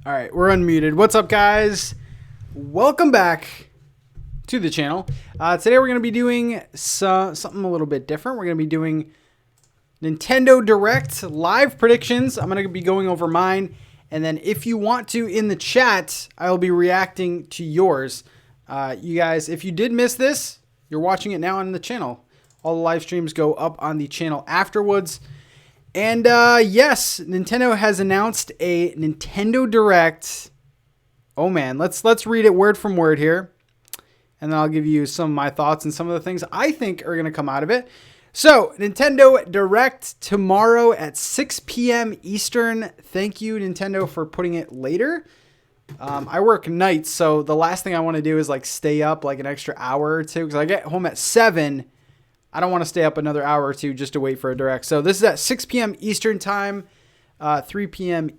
All right, we're unmuted. What's up, guys? Welcome back to the channel. Today we're going to be doing something a little bit different. We're going to be doing Nintendo Direct live predictions. I'm going to be going over mine. And then if you want to, in the chat, I will be reacting to yours. You guys, if you did miss this, you're watching it now on the channel. All the live streams go up on the channel afterwards. And yes, Nintendo has announced a Nintendo Direct. Oh man, let's read it word from word here. And then I'll give you some of my thoughts and some of the things I think are going to come out of it. So, Nintendo Direct tomorrow at 6 p.m. Eastern. Thank you, Nintendo, for putting it later. I work nights, so the last thing I want to do is like stay up like an extra hour or two because I get home at 7. I don't want to stay up another hour or two just to wait for a Direct. So this is at 6 p.m. Eastern time, 3 p.m.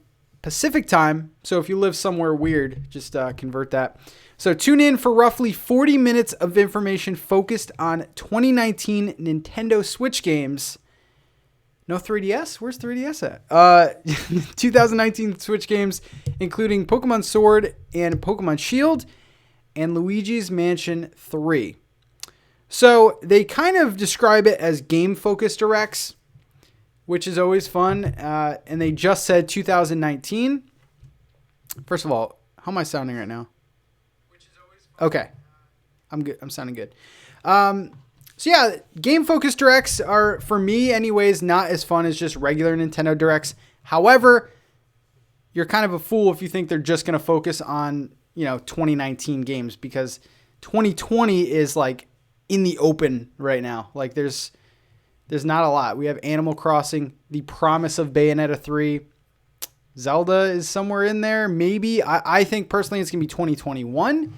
Pacific time. So if you live somewhere weird, just convert that. So tune in for roughly 40 minutes of information focused on 2019 Nintendo Switch games. No 3DS? Where's 3DS at? 2019 Switch games, including Pokemon Sword and Pokemon Shield and Luigi's Mansion 3. So they kind of describe it as game-focused directs, which is always fun. And they just said 2019. First of all, how am I sounding right now? Okay. I'm good. I'm sounding good. So yeah, game-focused directs are, for me anyways, not as fun as just regular Nintendo Directs. However, you're kind of a fool if you think they're just going to focus on, 2019 games, because 2020 is like in the open right now. Like there's not a lot. We have Animal Crossing, the promise of Bayonetta 3. Zelda is somewhere in there. Maybe. I think personally it's going to be 2021,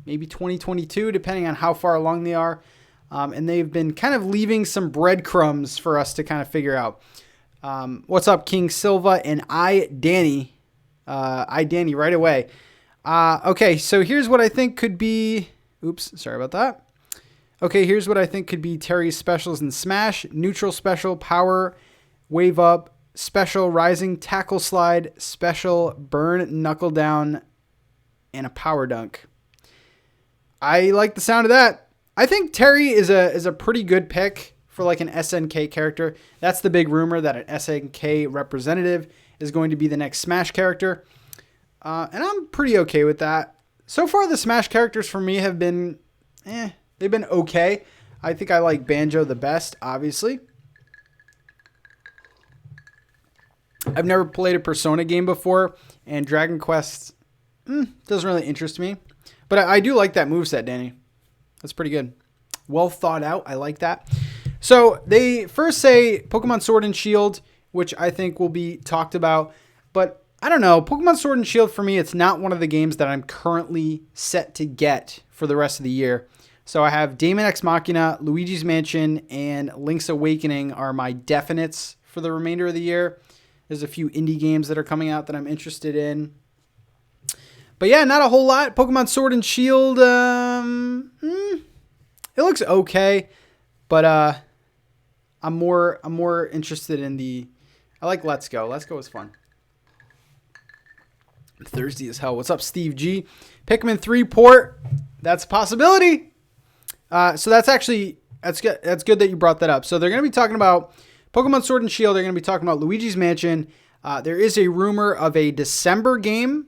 maybe 2022, depending on how far along they are. And they've been kind of leaving some breadcrumbs for us to kind of figure out. What's up, King Silva and Danny right away. Okay, so here's what I think could be... Oops, sorry about that. Okay, here's what I think could be Terry's specials in Smash. Neutral special, power, wave up, special, rising, tackle slide, special, burn, knuckle down, and a power dunk. I like the sound of that. I think Terry is a pretty good pick for like an SNK character. That's the big rumor, that an SNK representative is going to be the next Smash character. And I'm pretty okay with that. So far, the Smash characters for me have been, they've been okay. I think I like Banjo the best, obviously. I've never played a Persona game before, and Dragon Quest doesn't really interest me. But I do like that moveset, Danny. That's pretty good. Well thought out. I like that. So they first say Pokemon Sword and Shield which I think will be talked about. But I don't know. Pokemon Sword and Shield, for me, it's not one of the games that I'm currently set to get for the rest of the year. So I have Daemon X Machina, Luigi's Mansion, and Link's Awakening are my definites for the remainder of the year. There's a few indie games that are coming out that I'm interested in. But yeah, not a whole lot. Pokemon Sword and Shield, it looks okay. But I'm more interested in I like Let's Go. Let's Go is fun. Thirsty as hell. What's up, Steve G? Pikmin 3 port. That's a possibility. So that's good. That's good that you brought that up. So they're going to be talking about Pokemon Sword and Shield. They're going to be talking about Luigi's Mansion. There is a rumor of a December game,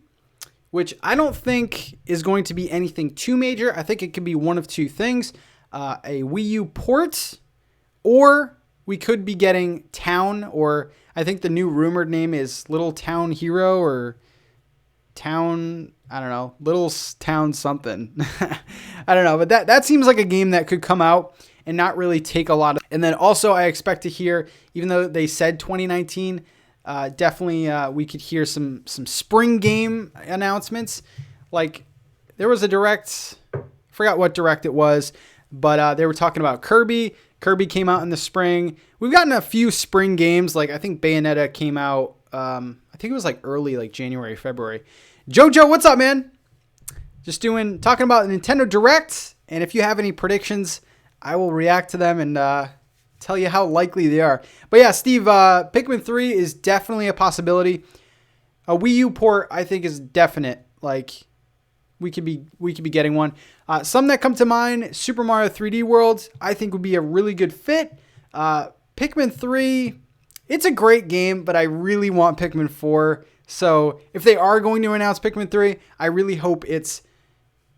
which I don't think is going to be anything too major. I think it could be one of two things. A Wii U port, or we could be getting Town, or I think the new rumored name is Little Town Hero, or Town, I don't know, Little Town something. I don't know, but that seems like a game that could come out and not really take a lot of. And then also I expect to hear, even though they said 2019, definitely we could hear some spring game announcements. Like there was a direct, I forgot what direct it was, but they were talking about Kirby. Kirby came out in the spring. We've gotten a few spring games. Like I think Bayonetta came out, I think it was like early, like January, February. Jojo, what's up, man? Just talking about Nintendo Direct. And if you have any predictions, I will react to them and tell you how likely they are. But yeah, Steve, Pikmin 3 is definitely a possibility. A Wii U port, I think, is definite. Like we could be getting one. Some that come to mind, Super Mario 3D World, I think would be a really good fit. Pikmin 3, it's a great game, but I really want Pikmin 4. So if they are going to announce Pikmin 3, I really hope it's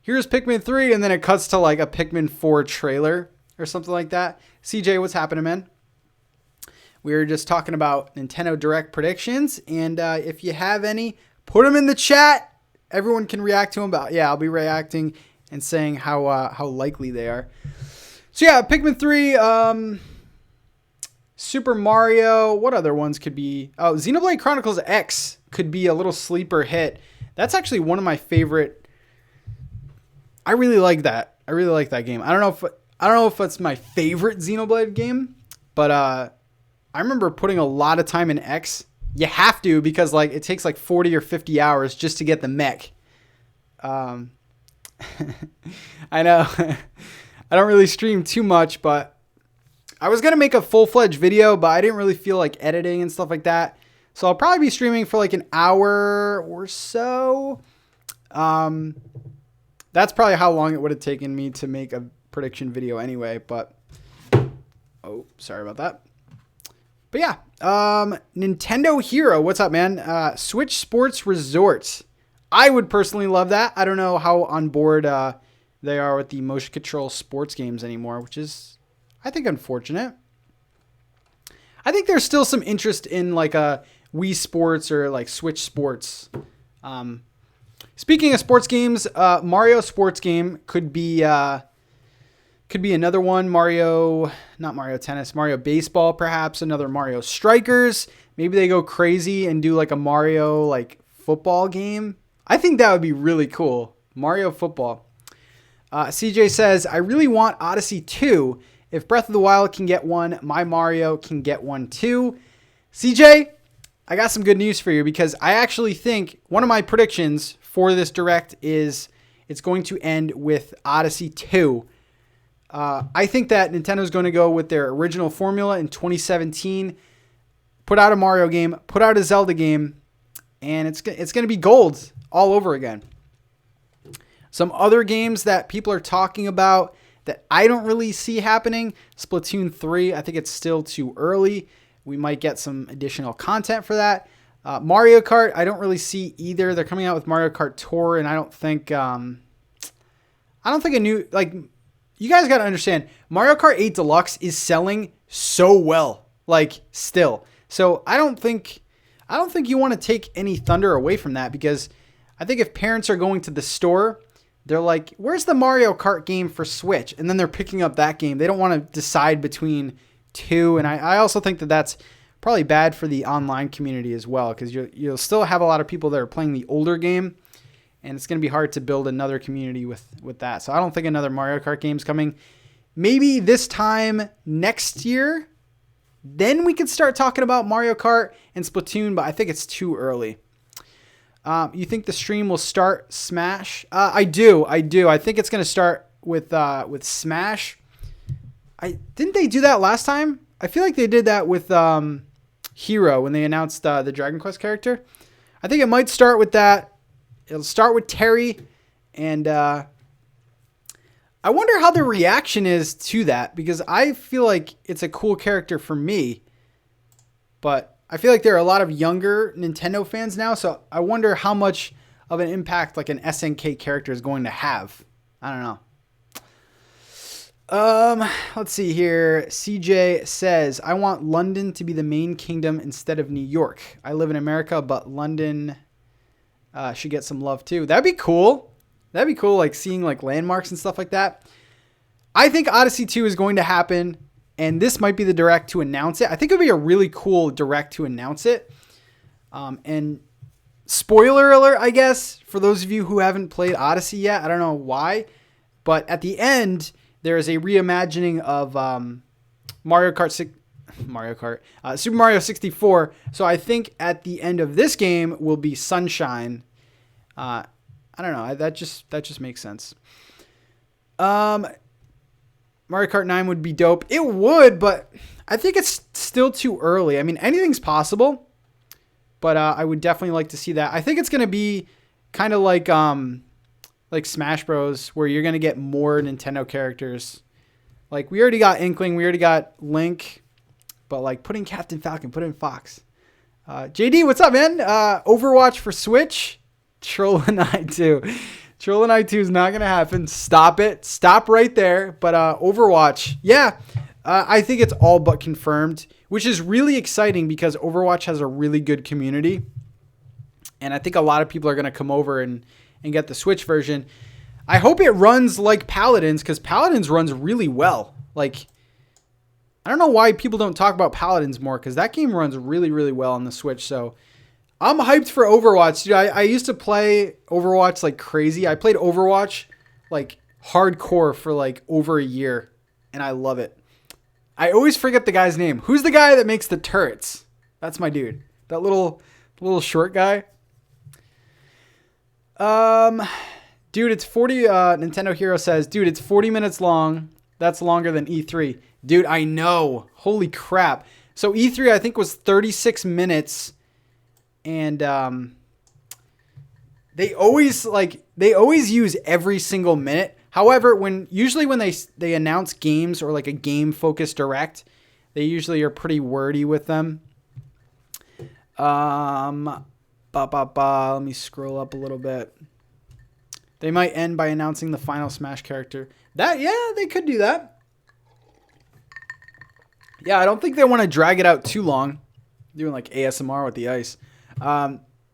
here's Pikmin 3 and then it cuts to like a Pikmin 4 trailer or something like that. CJ, what's happening, man? We were just talking about Nintendo Direct predictions, and if you have any, put them in the chat. Everyone can react to them. But yeah, I'll be reacting and saying how likely they are. So yeah, Pikmin 3, Super Mario. What other ones could be? Oh, Xenoblade Chronicles X could be a little sleeper hit. That's actually one of my favorite. I really like that. I really like that game. I don't know if it's my favorite Xenoblade game, but I remember putting a lot of time in X. You have to, because like it takes like 40 or 50 hours just to get the mech. I know. I don't really stream too much, but I was going to make a full-fledged video, but I didn't really feel like editing and stuff like that. So I'll probably be streaming for like an hour or so. That's probably how long it would have taken me to make a prediction video anyway, but oh, sorry about that. But yeah, Nintendo Hero, what's up, man? Switch Sports Resort. I would personally love that. I don't know how on board they are with the motion control sports games anymore, which is, I think, unfortunate. I think there's still some interest in like a Wii Sports or like Switch Sports. Speaking of sports games, Mario sports game could be another one. Not Mario Tennis, Mario Baseball, perhaps another Mario Strikers. Maybe they go crazy and do like a Mario like football game. I think that would be really cool. Mario football. CJ says, I really want Odyssey 2. If Breath of the Wild can get one, my Mario can get one too. CJ, I got some good news for you, because I actually think one of my predictions for this Direct is it's going to end with Odyssey 2. I think that Nintendo's going to go with their original formula in 2017, put out a Mario game, put out a Zelda game, and it's going to be gold all over again. Some other games that people are talking about that I don't really see happening, Splatoon 3, I think it's still too early. We might get some additional content for that. Mario Kart, I don't really see either. They're coming out with Mario Kart Tour, and I don't think a new, like, you guys got to understand, Mario Kart 8 Deluxe is selling so well, like, still. So I don't think you want to take any thunder away from that, because I think if parents are going to the store, they're like, where's the Mario Kart game for Switch? And then they're picking up that game. They don't want to decide between two. And I also think that that's probably bad for the online community as well, because you'll still have a lot of people that are playing the older game, and it's going to be hard to build another community with that. So I don't think another Mario Kart game's coming. Maybe this time next year, then we could start talking about Mario Kart and Splatoon, but I think it's too early. You think the stream will start Smash? I do. I think it's going to start with Smash. Didn't they do that last time? I feel like they did that with Hero when they announced the Dragon Quest character. I think it might start with that. It'll start with Terry, and I wonder how the reaction is to that, because I feel like it's a cool character for me, but I feel like there are a lot of younger Nintendo fans now, so I wonder how much of an impact like an SNK character is going to have. I don't know. Let's see here. CJ says, I want London to be the main kingdom instead of New York. I live in America, but London should get some love too. That'd be cool. That'd be cool, like seeing like landmarks and stuff like that. I think Odyssey 2 is going to happen, and this might be the direct to announce it. I think it would be a really cool direct to announce it. And spoiler alert, I guess, for those of you who haven't played Odyssey yet. I don't know why, but at the end, there is a reimagining of Super Mario 64. So I think at the end of this game will be Sunshine. I don't know. That just makes sense. Mario Kart 9 would be dope. It would, but I think it's still too early. I mean, anything's possible, but I would definitely like to see that. I think it's going to be kind of like Smash Bros, where you're going to get more Nintendo characters. Like, we already got Inkling, we already got Link, but like put in Captain Falcon, put in Fox. JD, what's up, man? Overwatch for Switch? Troll and I 2. Troll and I 2 is not going to happen. Stop it. Stop right there. But Overwatch, yeah, I think it's all but confirmed, which is really exciting because Overwatch has a really good community. And I think a lot of people are going to come over and get the Switch version. I hope it runs like Paladins, because Paladins runs really well. Like, I don't know why people don't talk about Paladins more, because that game runs really, really well on the Switch. So I'm hyped for Overwatch. Dude, I used to play Overwatch like crazy. I played Overwatch like hardcore for like over a year, and I love it. I always forget the guy's name. Who's the guy that makes the turrets? That's my dude. That little short guy. Dude, it's 40. Nintendo Hero says, dude, it's 40 minutes long. That's longer than E3. Dude, I know. Holy crap. So E3, I think, was 36 minutes. And they always use every single minute. However, usually when they announce games or like a game focused direct, they usually are pretty wordy with them. Let me scroll up a little bit. They might end by announcing the final Smash character. They could do that. Yeah, I don't think they want to drag it out too long. Doing like ASMR with the ice.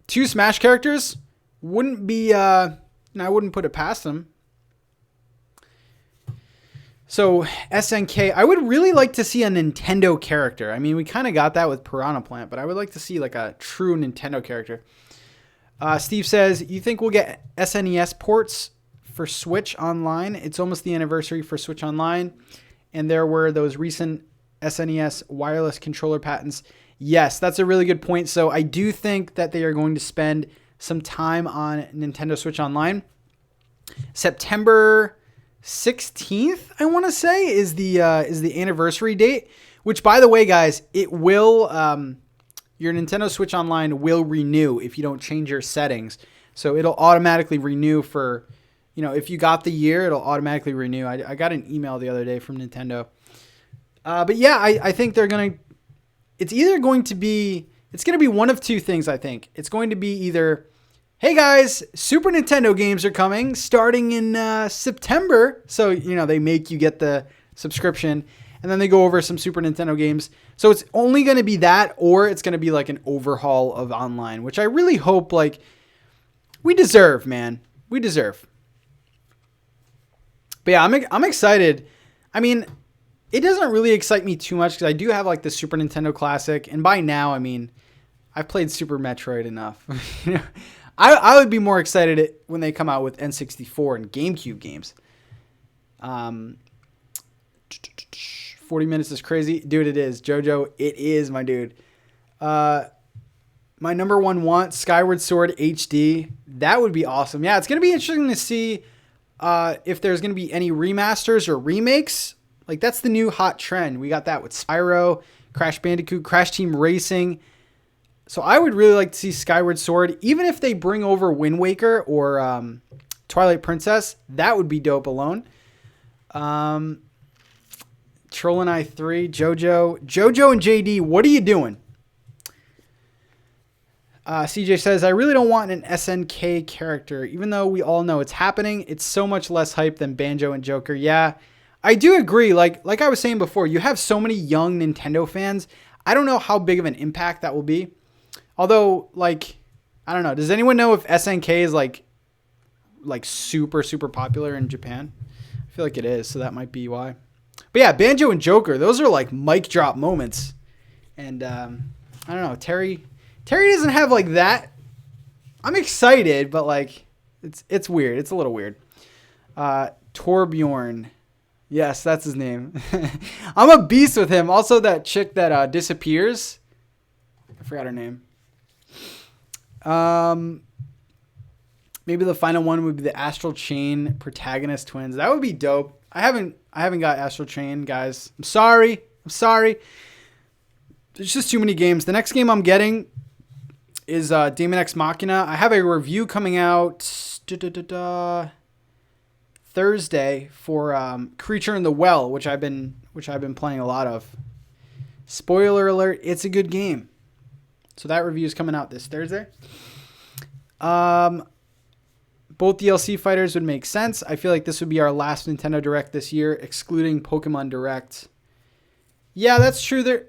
2 Smash characters wouldn't be, I wouldn't put it past them. So SNK, I would really like to see a Nintendo character. I mean, we kind of got that with Piranha Plant, but I would like to see like a true Nintendo character. Steve says, you think we'll get SNES ports for Switch Online? It's almost the anniversary for Switch Online, and there were those recent SNES wireless controller patents. Yes, that's a really good point. So I do think that they are going to spend some time on Nintendo Switch Online. September 16th, I want to say, is the anniversary date, which, by the way, guys, it will... your Nintendo Switch Online will renew if you don't change your settings. So it'll automatically renew for, if you got the year, it'll automatically renew. I got an email the other day from Nintendo. But yeah, I think it's going to be one of two things, I think. It's going to be either, hey guys, Super Nintendo games are coming starting in September. So, they make you get the subscription. And then they go over some Super Nintendo games. So it's only going to be that, or it's going to be like an overhaul of online, which I really hope, like, we deserve, man. We deserve. But yeah, I'm excited. I mean, it doesn't really excite me too much because I do have like the Super Nintendo Classic, and by now, I mean, I've played Super Metroid enough. You know, I would be more excited when they come out with N64 and GameCube games. 40 minutes is crazy. Dude, it is. JoJo, it is, my dude. My number one want, Skyward Sword HD. That would be awesome. Yeah, it's going to be interesting to see if there's going to be any remasters or remakes. Like, that's the new hot trend. We got that with Spyro, Crash Bandicoot, Crash Team Racing. So I would really like to see Skyward Sword. Even if they bring over Wind Waker or Twilight Princess, that would be dope alone. Troll and I 3, JoJo and JD, what are you doing? CJ says, I really don't want an SNK character, even though we all know it's happening. It's so much less hype than Banjo and Joker. Yeah, I do agree. Like I was saying before, you have so many young Nintendo fans. I don't know how big of an impact that will be. Although, like, I don't know. Does anyone know if SNK is like super, super popular in Japan? I feel like it is, so that might be why. But yeah, Banjo and Joker, those are like mic drop moments. And I don't know, Terry doesn't have like that. I'm excited, but like it's weird. It's a little weird. Torbjorn. Yes, that's his name. I'm a beast with him. Also that chick that disappears. I forgot her name. Maybe the final one would be the Astral Chain protagonist twins. That would be dope. I haven't got Astral Chain, guys. I'm sorry. There's just too many games. The next game I'm getting is Daemon X Machina. I have a review coming out Thursday for Creature in the Well, which I've been playing a lot of. Spoiler alert, it's a good game. So that review is coming out this Thursday. Both DLC fighters would make sense. I feel like this would be our last Nintendo Direct this year, excluding Pokemon Direct. Yeah, that's true. Do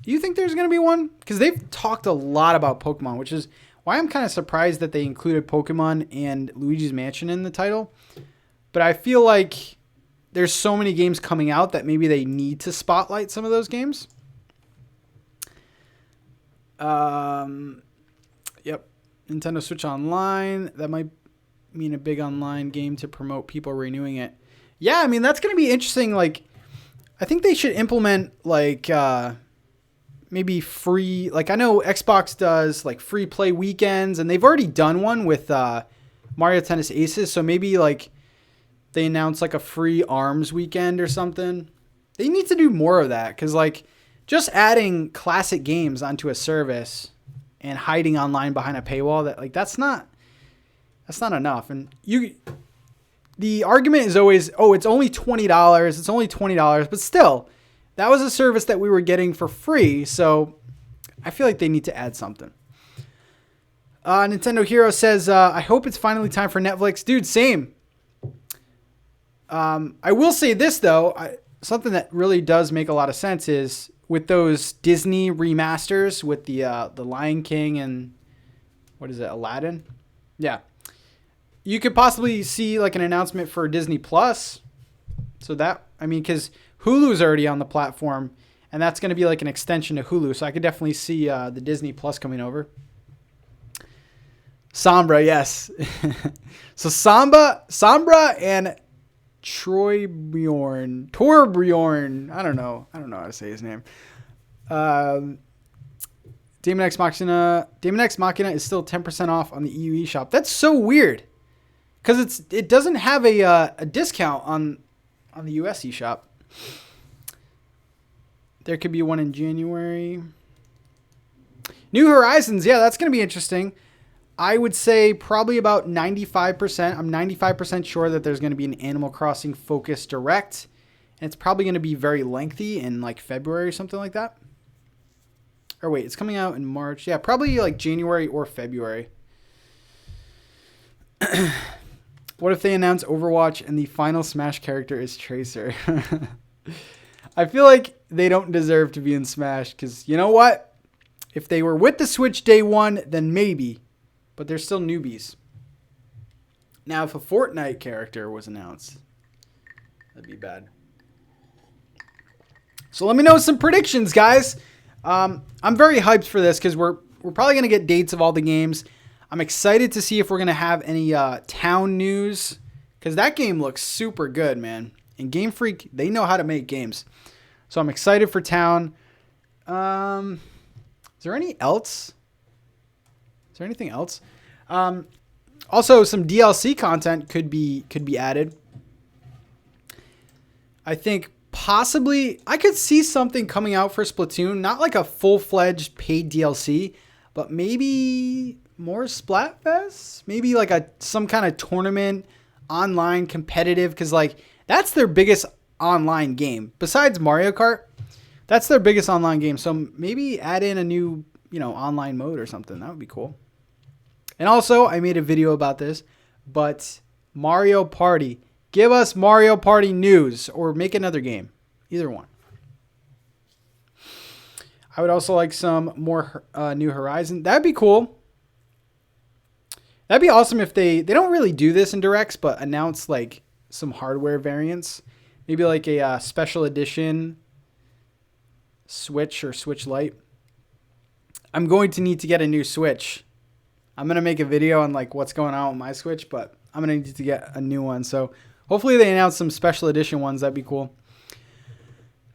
you think there's going to be one? Because they've talked a lot about Pokemon, which is why I'm kind of surprised that they included Pokemon and Luigi's Mansion in the title. But I feel like there's so many games coming out that maybe they need to spotlight some of those games. Yep. Nintendo Switch Online. That might mean a big online game to promote people renewing it. Yeah, I mean, that's going to be interesting. Like, I think they should implement, like, maybe free... Like, I know Xbox does, like, free play weekends, and they've already done one with Mario Tennis Aces, so maybe, like, they announce, like, a free ARMS weekend or something. They need to do more of that, because, like, just adding classic games onto a service and hiding online behind a paywall, that's not enough. And the argument is always, oh, it's only $20. It's only $20, but still, that was a service that we were getting for free. So I feel like they need to add something. Nintendo Hero says, I hope it's finally time for Netflix. Dude, same. I will say this though, something that really does make a lot of sense is, with those Disney remasters with the Lion King and what is it, Aladdin? Yeah. You could possibly see like an announcement for Disney Plus. So that, I mean, because Hulu's already on the platform and that's going to be like an extension to Hulu. So I could definitely see the Disney Plus coming over. Sombra, yes. So Sombra and Torbjorn. I don't know how to say his name. Daemon X Machina is still 10% off on the EU eShop. That's so weird, because it doesn't have a discount on the US eShop. There could be one in January. New Horizons, yeah, that's going to be interesting. I would say probably about 95%. I'm 95% sure that there's going to be an Animal Crossing focused direct. And it's probably going to be very lengthy in like February or something like that. Or wait, it's coming out in March. Yeah, probably like January or February. What if they announce Overwatch and the final Smash character is Tracer? I feel like they don't deserve to be in Smash because you know what? If they were with the Switch day one, then maybe. But they're still newbies. Now, if a Fortnite character was announced, that'd be bad. So let me know some predictions, guys. I'm very hyped for this because we're probably going to get dates of all the games. I'm excited to see if we're going to have any town news because that game looks super good, man. And Game Freak, they know how to make games. So I'm excited for town. Is there anything else? Also, some DLC content could be added. I think possibly I could see something coming out for Splatoon, not like a full-fledged paid DLC, but maybe more Splatfest, maybe like some kind of tournament, online competitive, because like that's their biggest online game besides Mario Kart. That's their biggest online game. So maybe add in a new, online mode or something. That would be cool. And also, I made a video about this, but Mario Party. Give us Mario Party news or make another game. Either one. I would also like some more New Horizon. That'd be cool. That'd be awesome if they don't really do this in Directs, but announce like some hardware variants. Maybe like a special edition Switch or Switch Lite. I'm going to need to get a new Switch. I'm going to make a video on like what's going on with my Switch, but I'm going to need to get a new one. So hopefully they announce some special edition ones. That'd be cool.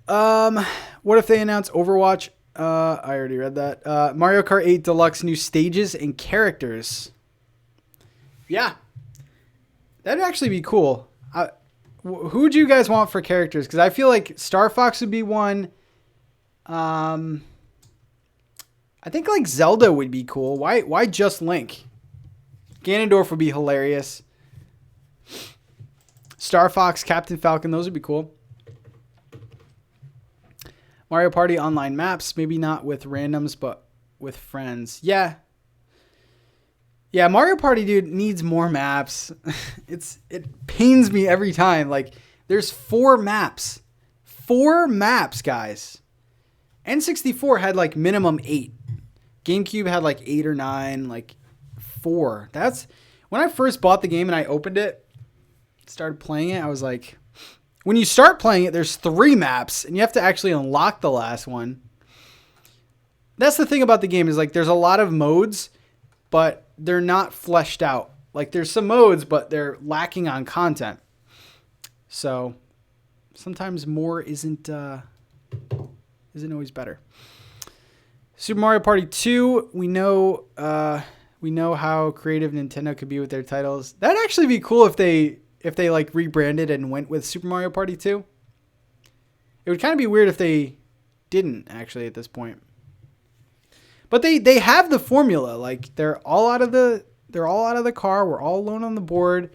What if they announce Overwatch? I already read that. Mario Kart 8 Deluxe new stages and characters. Yeah. That'd actually be cool. Who would you guys want for characters? Because I feel like Star Fox would be one. I think like Zelda would be cool. Why just Link? Ganondorf would be hilarious. Star Fox, Captain Falcon, those would be cool. Mario Party online maps, maybe not with randoms, but with friends. Yeah. Yeah, Mario Party, dude, needs more maps. It pains me every time. Like, there's 4 maps. 4 maps, guys. N64 had like minimum 8. GameCube had like 8 or 9, like 4. That's when I first bought the game and I opened it, started playing it. I was like, when you start playing it, there's 3 maps and you have to actually unlock the last one. That's the thing about the game is like there's a lot of modes, but they're not fleshed out. Like there's some modes, but they're lacking on content. So sometimes more isn't always better. Super Mario Party 2, we know how creative Nintendo could be with their titles. That'd actually be cool if they like rebranded and went with Super Mario Party 2. It would kind of be weird if they didn't actually at this point. But they have the formula. Like they're all out of the car. We're all alone on the board.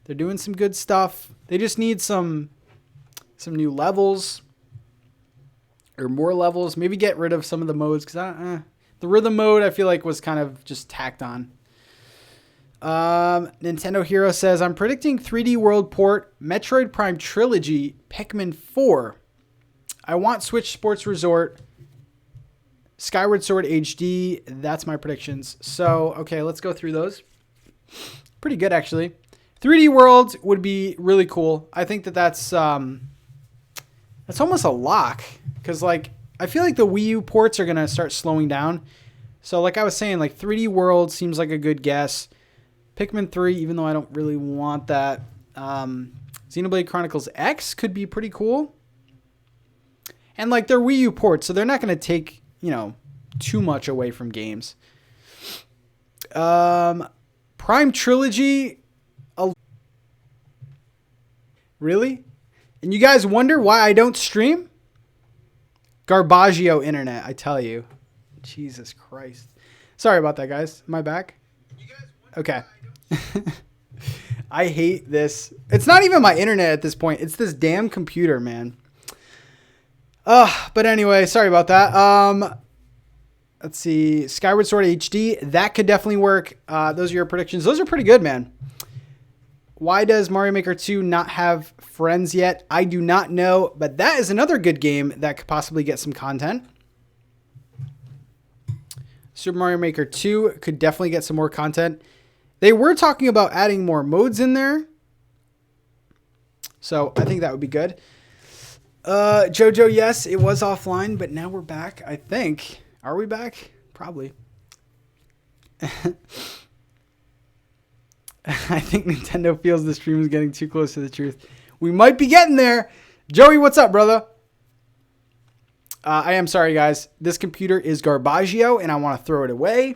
They're doing some good stuff. They just need some new levels. Or more levels. Maybe get rid of some of the modes. Because the rhythm mode, I feel like, was kind of just tacked on. Nintendo Hero says, I'm predicting 3D World port, Metroid Prime Trilogy, Pikmin 4. I want Switch Sports Resort, Skyward Sword HD. That's my predictions. So, okay, let's go through those. Pretty good, actually. 3D World would be really cool. I think that's almost a lock. Because, like, I feel like the Wii U ports are going to start slowing down. So, like I was saying, like, 3D World seems like a good guess. Pikmin 3, even though I don't really want that. Xenoblade Chronicles X could be pretty cool. And, like, they're Wii U ports, so they're not going to take, too much away from games. Prime Trilogy. Really? And you guys wonder why I don't stream? Garbaggio internet, I tell you. Jesus Christ. Sorry about that, guys. Am I back? Okay. I hate this. It's not even my internet at this point. It's this damn computer, man. But anyway, sorry about that. Let's see. Skyward Sword HD. That could definitely work. Those are your predictions. Those are pretty good, man. Why does Mario Maker 2 not have friends yet? I do not know, but that is another good game that could possibly get some content. Super Mario Maker 2 could definitely get some more content. They were talking about adding more modes in there. So I think that would be good. Jojo, yes, it was offline, but now we're back, I think. Are we back? Probably. I think Nintendo feels the stream is getting too close to the truth. We might be getting there. Joey, what's up, brother? I am sorry, guys. This computer is garbaggio, and I want to throw it away.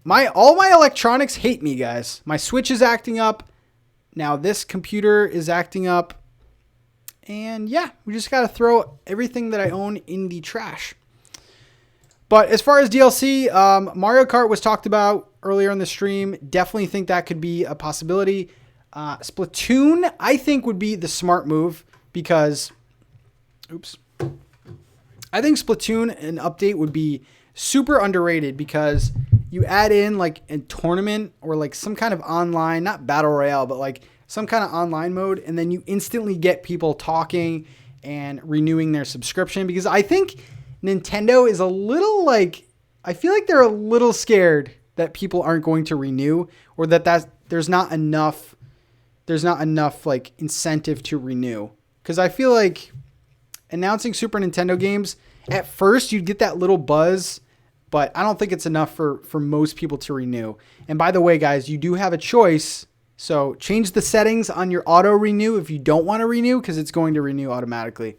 All my electronics hate me, guys. My Switch is acting up. Now this computer is acting up. And yeah, we just got to throw everything that I own in the trash. But as far as DLC, Mario Kart was talked about earlier in the stream. Definitely think that could be a possibility. Splatoon, I think, would be the smart move because... Oops. I think Splatoon, an update, would be super underrated because you add in like a tournament or like some kind of online, not battle royale, but like some kind of online mode, and then you instantly get people talking and renewing their subscription, because I think Nintendo is a little like, I feel like they're a little scared that people aren't going to renew, or that there's not enough like incentive to renew. Because I feel like announcing Super Nintendo games, at first you'd get that little buzz, but I don't think it's enough for most people to renew. And by the way, guys, you do have a choice. So change the settings on your auto renew if you don't want to renew, because it's going to renew automatically.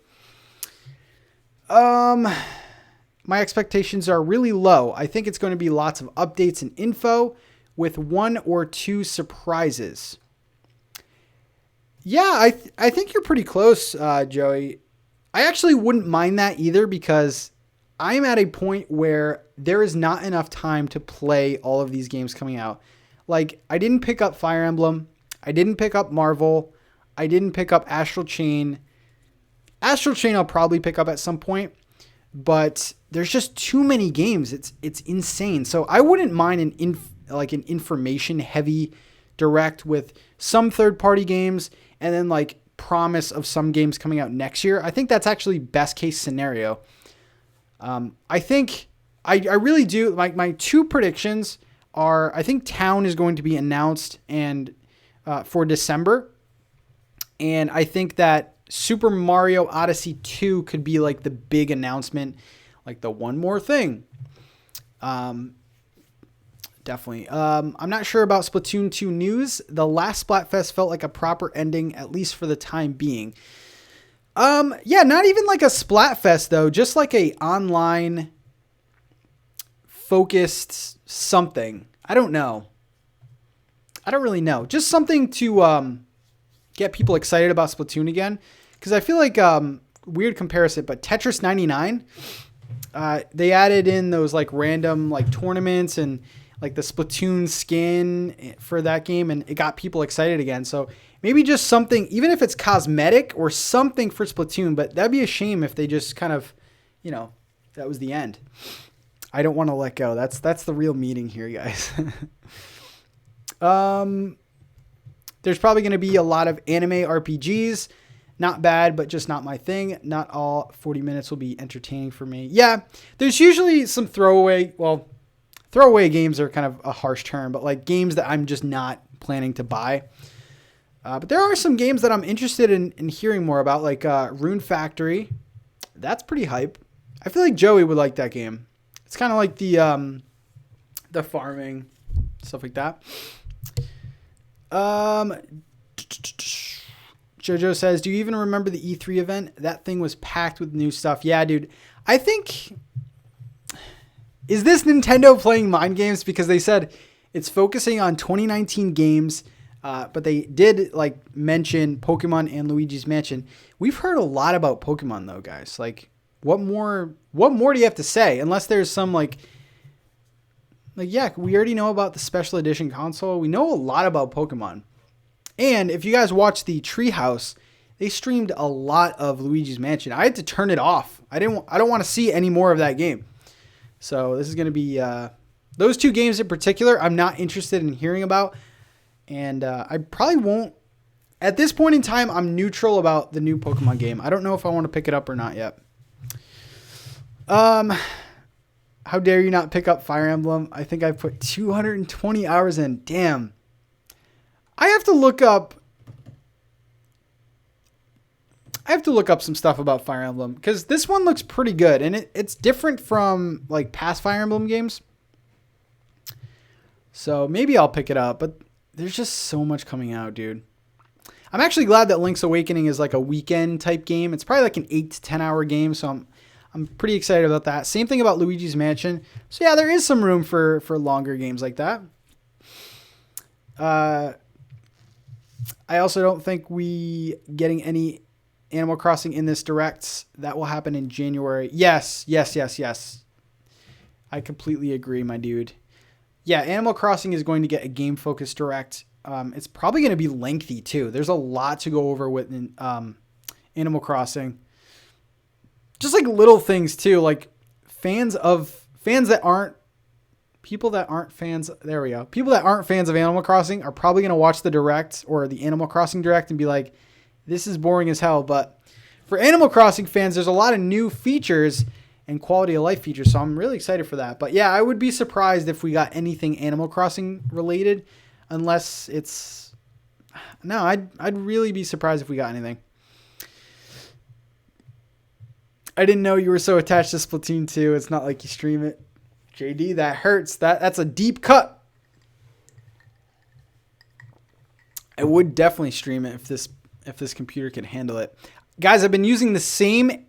My expectations are really low. I think it's going to be lots of updates and info with 1 or 2 surprises. Yeah, I think you're pretty close, Joey. I actually wouldn't mind that either, because I'm at a point where there is not enough time to play all of these games coming out. Like, I didn't pick up Fire Emblem. I didn't pick up Marvel. I didn't pick up Astral Chain. Astral Chain I'll probably pick up at some point, but there's just too many games. It's insane. So I wouldn't mind an information heavy direct with some third-party games and then like promise of some games coming out next year. I think that's actually best case scenario. I think I really do like my 2 predictions are, I think Town is going to be announced and for December. And I think that Super Mario Odyssey 2 could be like the big announcement, like the one more thing. Definitely. I'm not sure about Splatoon 2 news. The last Splatfest felt like a proper ending, at least for the time being. Yeah, not even like a Splatfest though, just like a online focused something. I don't know. I don't really know. Just something to get people excited about Splatoon again. Because I feel like, weird comparison, but Tetris 99, they added in those like random like tournaments and like the Splatoon skin for that game, and it got people excited again. So maybe just something, even if it's cosmetic or something for Splatoon, but that'd be a shame if they just kind of, that was the end. I don't want to let go. That's the real meaning here, guys. There's probably going to be a lot of anime RPGs. Not bad, but just not my thing. Not all 40 minutes will be entertaining for me. Yeah, there's usually some throwaway games are kind of a harsh term, but like games that I'm just not planning to buy. But there are some games that I'm interested in hearing more about, like Rune Factory. That's pretty hype. I feel like Joey would like that game. It's kind of like the farming, stuff like that. Jojo says, do you even remember the E3 event? That thing was packed with new stuff. Yeah, dude. I think... Is this Nintendo playing mind games? Because they said it's focusing on 2019 games, but they did like mention Pokemon and Luigi's Mansion. We've heard a lot about Pokemon though, guys. Like, what more do you have to say? Unless there's some like yeah, we already know about the special edition console. We know a lot about Pokemon. And if you guys watch the Treehouse, they streamed a lot of Luigi's Mansion. I had to turn it off. I don't want to see any more of that game. So this is going to be those 2 games in particular I'm not interested in hearing about. And I probably won't. At this point in time, I'm neutral about the new Pokemon game. I don't know if I want to pick it up or not yet. How dare you not pick up Fire Emblem? I think I put 220 hours in. Damn. I have to look up. I have to look up some stuff about Fire Emblem because this one looks pretty good, and it's different from like past Fire Emblem games. So maybe I'll pick it up, but there's just so much coming out, dude. I'm actually glad that Link's Awakening is like a weekend type game. It's probably like an 8 to 10 hour game, so I'm pretty excited about that. Same thing about Luigi's Mansion. So yeah, there is some room for longer games like that. I also don't think we getting any Animal Crossing in this direct. That will happen in January. Yes. I completely agree, my dude. Yeah, Animal Crossing is going to get a game-focused direct. It's probably going to be lengthy, too. There's a lot to go over with Animal Crossing. Just like little things, too. Like people that aren't fans of Animal Crossing are probably going to watch the direct or the Animal Crossing direct and be like, this is boring as hell. But for Animal Crossing fans, there's a lot of new features and quality of life features. So I'm really excited for that. But yeah, I would be surprised if we got anything Animal Crossing related, unless it's, no, I'd really be surprised if we got anything. I didn't know you were so attached to Splatoon 2. It's not like you stream it. JD, that hurts. That's a deep cut. I would definitely stream it if this computer can handle it. Guys, I've been using the same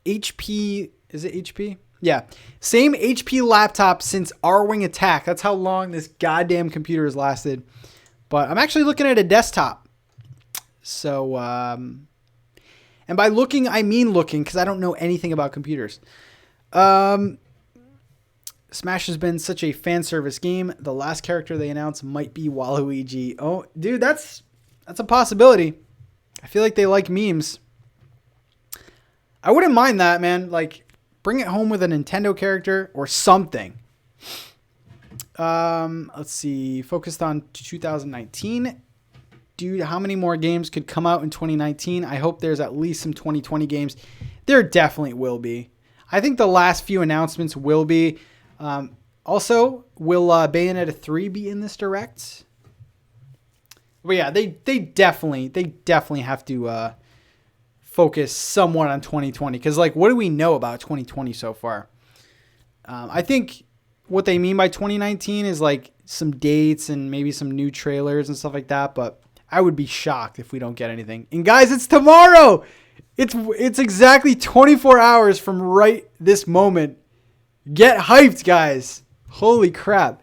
HP. Is it HP? Yeah. Same HP laptop since R-Wing Attack. That's how long this goddamn computer has lasted. But I'm actually looking at a desktop. So, and by looking, I mean looking, because I don't know anything about computers. Smash has been such a fan service game. The last character they announced might be Waluigi. Oh, dude, that's a possibility. I feel like they like memes. I wouldn't mind that, man. Like, bring it home with a Nintendo character or something. Let's see. Focused on 2019. Dude, how many more games could come out in 2019? I hope there's at least some 2020 games. There definitely will be. I think the last few announcements will be. Also, will Bayonetta 3 be in this direct? But yeah, they definitely have to focus somewhat on 2020. Because, like, what do we know about 2020 so far? I think what they mean by 2019 is, like, some dates and maybe some new trailers and stuff like that. But I would be shocked if we don't get anything. And, guys, it's tomorrow! It's exactly 24 hours from right this moment. Get hyped, guys. Holy crap.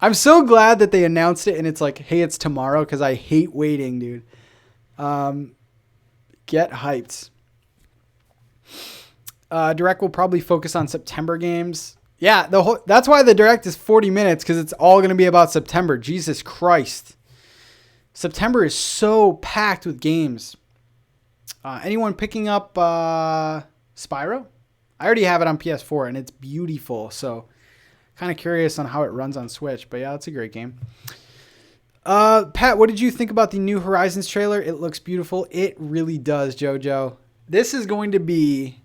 I'm so glad that they announced it and it's like, hey, it's tomorrow, because I hate waiting, dude. Get hyped. Direct will probably focus on September games. Yeah, that's why the Direct is 40 minutes, because it's all going to be about September. Jesus Christ. September is so packed with games. Anyone picking up Spyro? I already have it on PS4 and it's beautiful. So kind of curious on how it runs on Switch. But yeah, it's a great game. Pat, what did you think about the new Horizons trailer? It looks beautiful. It really does, JoJo. This is going to be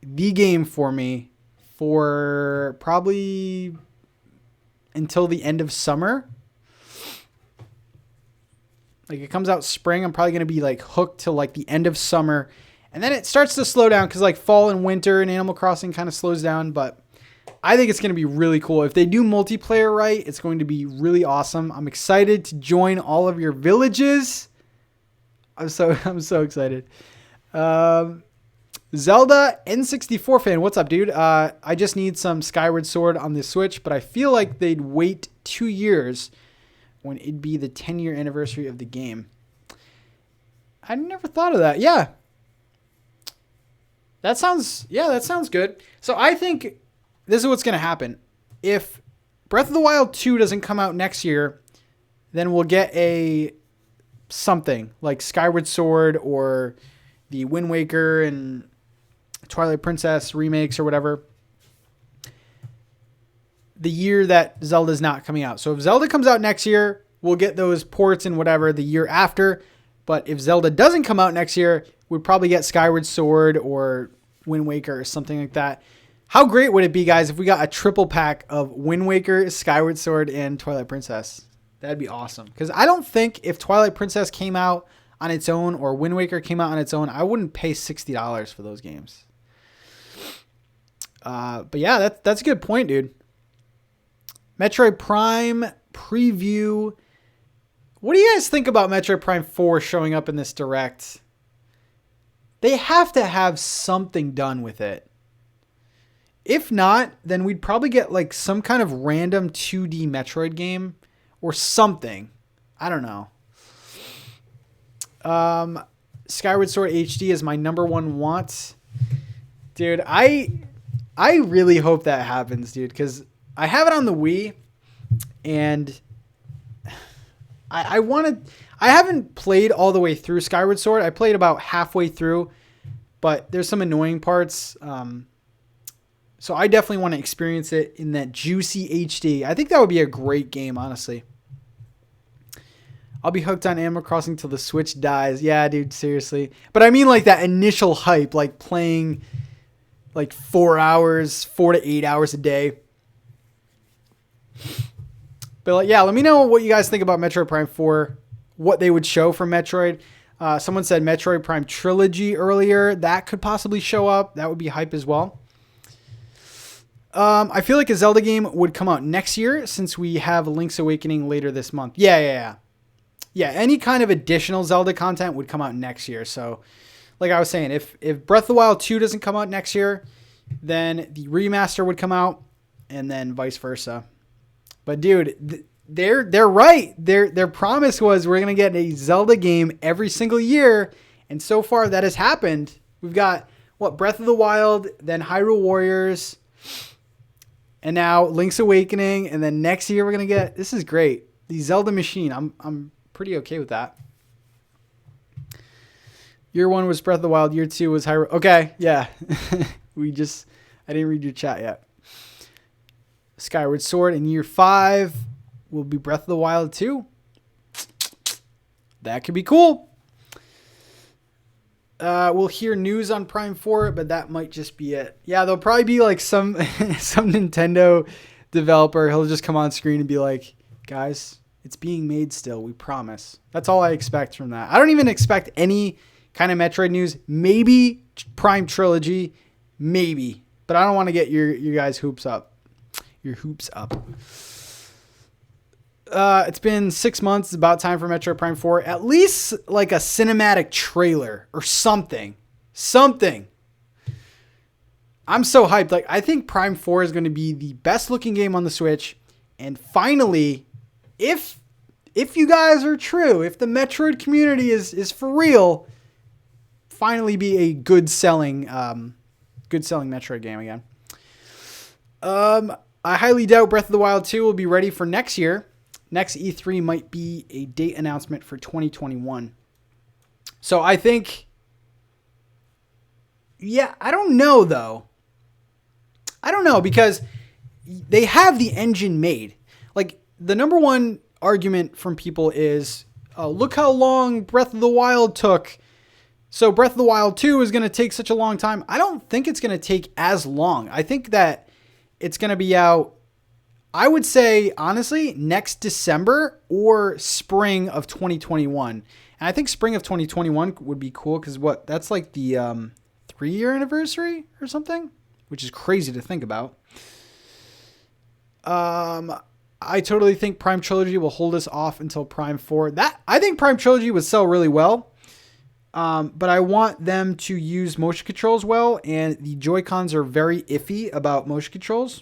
the game for me for probably until the end of summer. Like, it comes out spring. I'm probably going to be like hooked till like the end of summer. And then it starts to slow down because like fall and winter and Animal Crossing kind of slows down. But I think it's going to be really cool. If they do multiplayer right, it's going to be really awesome. I'm excited to join all of your villages. I'm so excited. Zelda N64 fan, what's up, dude? I just need some Skyward Sword on the Switch, but I feel like they'd wait 2 years when it'd be the 10-year anniversary of the game. I never thought of that. Yeah. That sounds good. So I think this is what's going to happen. If Breath of the Wild 2 doesn't come out next year, then we'll get something like Skyward Sword or the Wind Waker and Twilight Princess remakes or whatever. The year that Zelda's not coming out. So if Zelda comes out next year, we'll get those ports and whatever the year after. But if Zelda doesn't come out next year, we'd probably get Skyward Sword or Wind Waker or something like that. How great would it be, guys, if we got a triple pack of Wind Waker, Skyward Sword, and Twilight Princess? That'd be awesome. Because I don't think if Twilight Princess came out on its own or Wind Waker came out on its own, I wouldn't pay $60 for those games. But yeah, that's a good point, dude. Metroid Prime preview. What do you guys think about Metroid Prime 4 showing up in this Direct? They have to have something done with it. If not, then we'd probably get like some kind of random 2D Metroid game or something. I don't know. Skyward Sword HD is my number one want. Dude, I really hope that happens, dude, because I have it on the Wii, and I haven't played all the way through Skyward Sword. I played about halfway through, but there's some annoying parts. So I definitely want to experience it in that juicy HD. I think that would be a great game, honestly. I'll be hooked on Animal Crossing till the Switch dies. Yeah, dude, seriously. But I mean like that initial hype, like playing like 4 to 8 hours a day. But like, yeah, let me know what you guys think about Metroid Prime 4, what they would show for Metroid. Someone said Metroid Prime Trilogy earlier. That could possibly show up. That would be hype as well. I feel like a Zelda game would come out next year since we have Link's Awakening later this month. Yeah, any kind of additional Zelda content would come out next year. So like I was saying, if Breath of the Wild 2 doesn't come out next year, then the remaster would come out and then vice versa. But dude, they're right. Their promise was we're going to get a Zelda game every single year. And so far that has happened. We've got Breath of the Wild, then Hyrule Warriors, and now Link's Awakening, and then next year we're gonna get. This is great. The Zelda machine. I'm pretty okay with that. Year 1 was Breath of the Wild. Year 2 was Hyrule. Okay, yeah. I didn't read your chat yet. Skyward Sword in year 5 will be Breath of the Wild 2. That could be cool. We'll hear news on Prime 4, but that might just be it. Yeah, there'll probably be like some Nintendo developer. He'll just come on screen and be like, guys, it's being made still. We promise. That's all I expect from that. I don't even expect any kind of Metroid news. Maybe Prime Trilogy. Maybe. But I don't want to get your guys' hoops up. Your hoops up. It's been 6 months. It's about time for Metroid Prime 4. At least like a cinematic trailer or something. I'm so hyped. Like, I think Prime 4 is going to be the best looking game on the Switch. And finally, if you guys are true, if the Metroid community is for real, finally be a good selling Metroid game again. I highly doubt Breath of the Wild 2 will be ready for next year. Next E3 might be a date announcement for 2021. So I think, yeah, I don't know though. I don't know because they have the engine made. Like the number one argument from people is, oh, look how long Breath of the Wild took. So Breath of the Wild 2 is going to take such a long time. I don't think it's going to take as long. I think that it's going to be out, I would say, honestly, next December or spring of 2021. And I think spring of 2021 would be cool because that's like the 3-year anniversary or something, which is crazy to think about. I totally think Prime Trilogy will hold us off until Prime 4. I think Prime Trilogy would sell really well. But I want them to use motion controls well, and the Joy-Cons are very iffy about motion controls.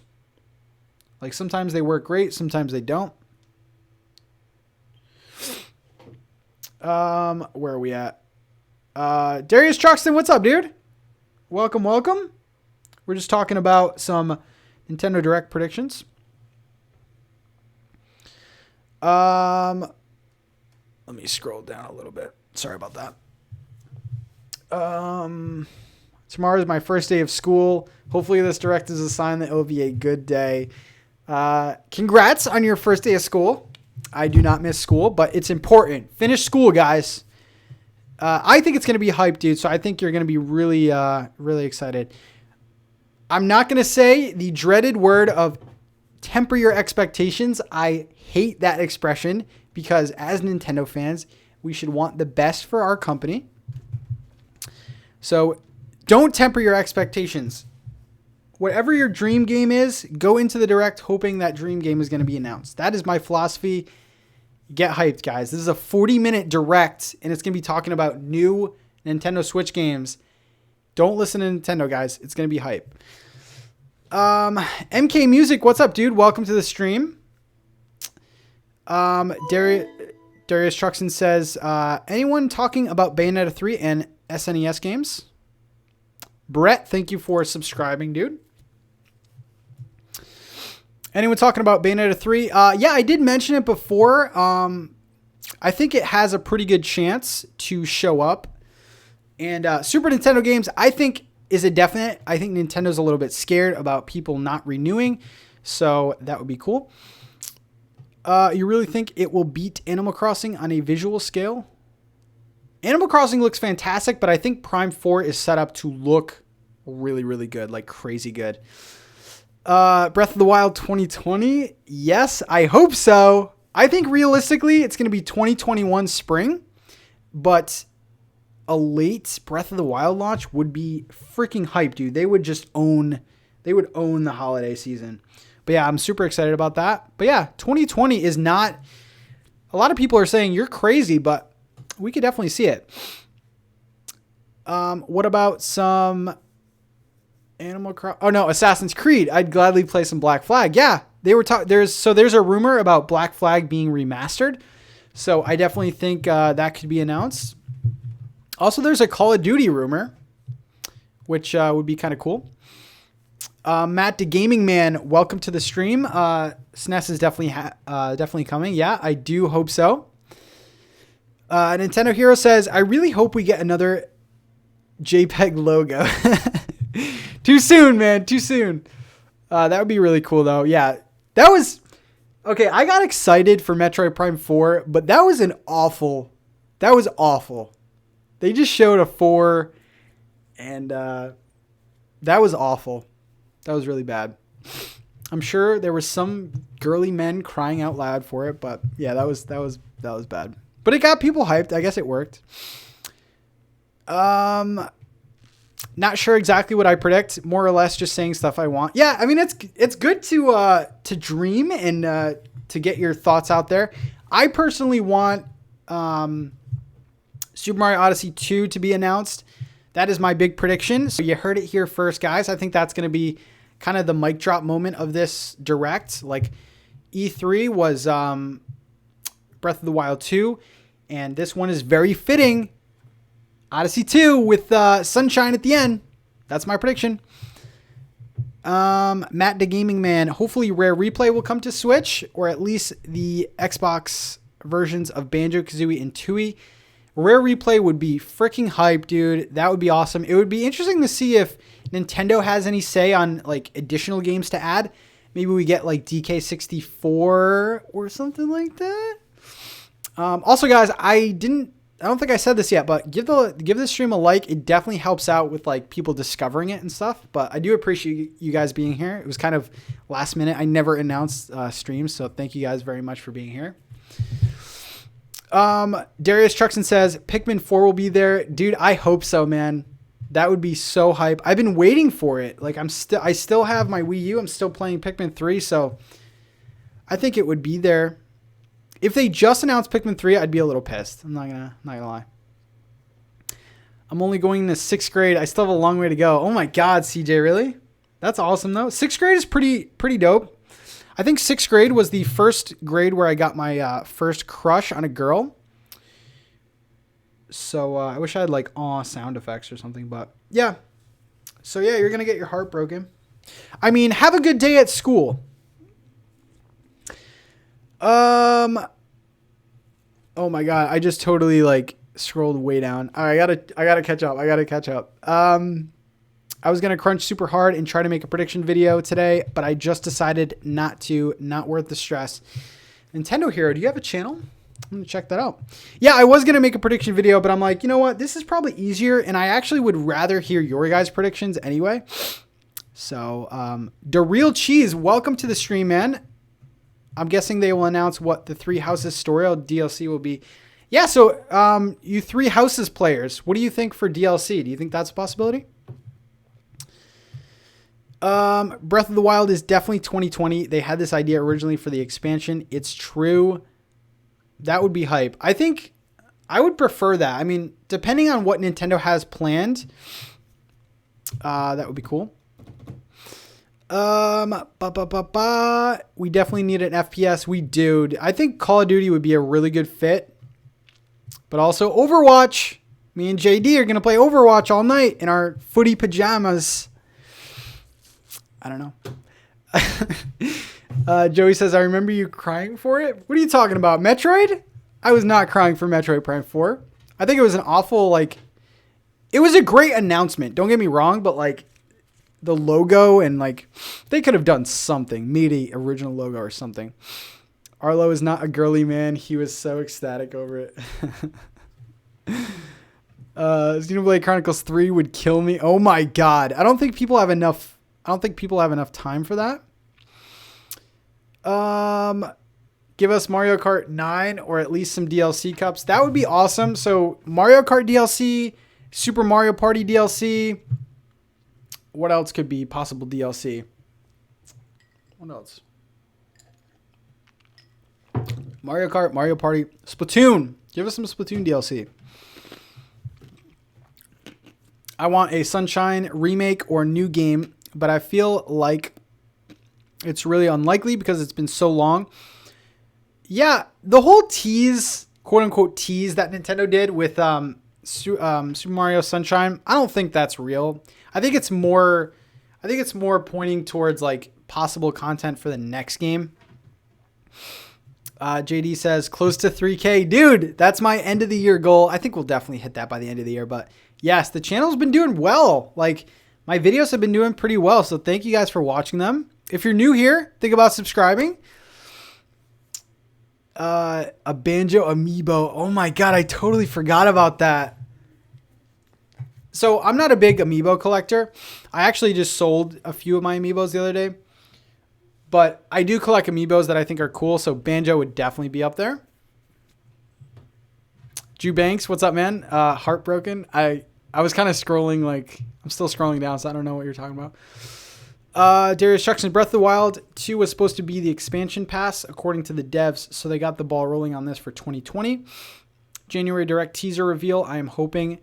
Like sometimes they work great, sometimes they don't. Where are we at? Darius Truxton, what's up, dude? Welcome. We're just talking about some Nintendo Direct predictions. Let me scroll down a little bit. Sorry about that. Tomorrow is my first day of school. Hopefully this Direct is a sign that it will be a good day. Congrats on your first day of school. I do not miss school, but it's important. Finish school, guys. I think it's going to be hype, dude. So I think you're going to be really, really excited. I'm not going to say the dreaded word of temper your expectations. I hate that expression because as Nintendo fans, We should want the best for our company. So don't temper your expectations. Whatever your dream game is, go into the direct hoping that dream game is going to be announced. That is my philosophy. Get hyped, guys. This is a 40-minute direct, and it's going to be talking about new Nintendo Switch games. Don't listen to Nintendo, guys. It's going to be hype. MK Music, what's up, dude? Welcome to the stream. Darius Truxton says, anyone talking about Bayonetta 3 and SNES games? Brett, thank you for subscribing, dude. Anyone talking about Bayonetta 3? Yeah, I did mention it before. I think it has a pretty good chance to show up. And Super Nintendo games, I think, is a definite. I think Nintendo's a little bit scared about people not renewing. So that would be cool. You really think it will beat Animal Crossing on a visual scale? Animal Crossing looks fantastic, but I think Prime 4 is set up to look really, really good, like crazy good. Breath of the Wild 2020? Yes, I hope so. I think realistically it's going to be 2021 spring, but a late Breath of the Wild launch would be freaking hype, dude. They would own the holiday season. But yeah, I'm super excited about that. But yeah, 2020 is not, a lot of people are saying you're crazy, but we could definitely see it. What about some Assassin's Creed? I'd gladly play some Black Flag. Yeah, they were there's a rumor about Black Flag being remastered. So I definitely think that could be announced. Also, there's a Call of Duty rumor, which would be kind of cool. Matt the Gaming Man, welcome to the stream. SNES is definitely coming. Yeah, I do hope so. Nintendo Hero says, I really hope we get another JPEG logo. Too soon, man. Too soon. That would be really cool, though. Yeah, that was... Okay, I got excited for Metroid Prime 4, but that was awful. They just showed a 4, and that was awful. That was really bad. I'm sure there were some girly men crying out loud for it, but yeah, that was bad. But it got people hyped. I guess it worked. Not sure exactly what I predict. More or less, just saying stuff I want. Yeah, I mean it's good to dream and to get your thoughts out there. I personally want Super Mario Odyssey 2 to be announced. That is my big prediction. So you heard it here first, guys. I think that's going to be kind of the mic drop moment of this direct. Like E3 was Breath of the Wild 2, and this one is very fitting. Odyssey 2 with sunshine at the end. That's my prediction. Matt the Gaming Man, hopefully Rare Replay will come to Switch, or at least the Xbox versions of Banjo-Kazooie and Tooie. Rare Replay would be freaking hype, dude. That would be awesome. It would be interesting to see if Nintendo has any say on like additional games to add. Maybe we get like DK64 or something like that. Also, guys, I don't think I said this yet, but give this stream a like. It definitely helps out with like people discovering it and stuff. But I do appreciate you guys being here. It was kind of last minute. I never announced streams, so thank you guys very much for being here. Darius Truxton says Pikmin 4 will be there. Dude, I hope so, man. That would be so hype. I've been waiting for it. Like I still have my Wii U. I'm still playing Pikmin 3, so I think it would be there. If they just announced Pikmin 3, I'd be a little pissed. I'm not gonna lie. I'm only going into 6th grade. I still have a long way to go. Oh my God, CJ, really? That's awesome though. 6th grade is pretty dope. I think 6th grade was the first grade where I got my first crush on a girl. So I wish I had like sound effects or something, but yeah. So yeah, you're gonna get your heart broken. I mean, have a good day at school. Oh my God, I just totally like scrolled way down. All right, I gotta catch up. I was going to crunch super hard and try to make a prediction video today, but I just decided not to. Not worth the stress. Nintendo Hero, do you have a channel? I'm going to check that out. Yeah, I was going to make a prediction video, but I'm like, you know what? This is probably easier, and I actually would rather hear your guys' predictions anyway. So, The Real Cheese, welcome to the stream, man. I'm guessing they will announce what the Three Houses story or DLC will be. Yeah, so you Three Houses players, what do you think for DLC? Do you think that's a possibility? Breath of the Wild is definitely 2020. They had this idea originally for the expansion. It's true. That would be hype. I think I would prefer that. I mean, depending on what Nintendo has planned, that would be cool. We definitely need an FPS. We do. I think Call of Duty would be a really good fit. But also Overwatch. Me and JD are going to play Overwatch all night in our footy pajamas. I don't know. Joey says, I remember you crying for it. What are you talking about? Metroid? I was not crying for Metroid Prime 4. I think it was an awful, like, it was a great announcement. Don't get me wrong, but like the logo and like they could have done something, made a original logo or something. Arlo is not a girly man. He was so ecstatic over it. Xenoblade Chronicles 3 would kill me. Oh my God. I don't think people have enough time for that. Give us Mario Kart 9 or at least some DLC cups. That would be awesome. So Mario Kart DLC, Super Mario Party DLC. What else could be possible DLC? What else? Mario Kart, Mario Party, Splatoon. Give us some Splatoon DLC. I want a Sunshine remake or new game, but I feel like it's really unlikely because it's been so long. Yeah, the whole tease, quote unquote tease that Nintendo did with Super Mario Sunshine, I don't think that's real. I think it's more pointing towards like possible content for the next game. JD says close to 3K. Dude, that's my end of the year goal. I think we'll definitely hit that by the end of the year. But yes, the channel's been doing well. Like my videos have been doing pretty well. So thank you guys for watching them. If you're new here, think about subscribing. A Banjo amiibo. Oh my God, I totally forgot about that. So I'm not a big amiibo collector. I actually just sold a few of my amiibos the other day. But I do collect amiibos that I think are cool, so Banjo would definitely be up there. Drew Banks, what's up, man? Heartbroken. I was kind of scrolling, like, I'm still scrolling down, so I don't know what you're talking about. Darius Shuckson, Breath of the Wild 2 was supposed to be the expansion pass, according to the devs, so they got the ball rolling on this for 2020. January direct teaser reveal, I am hoping.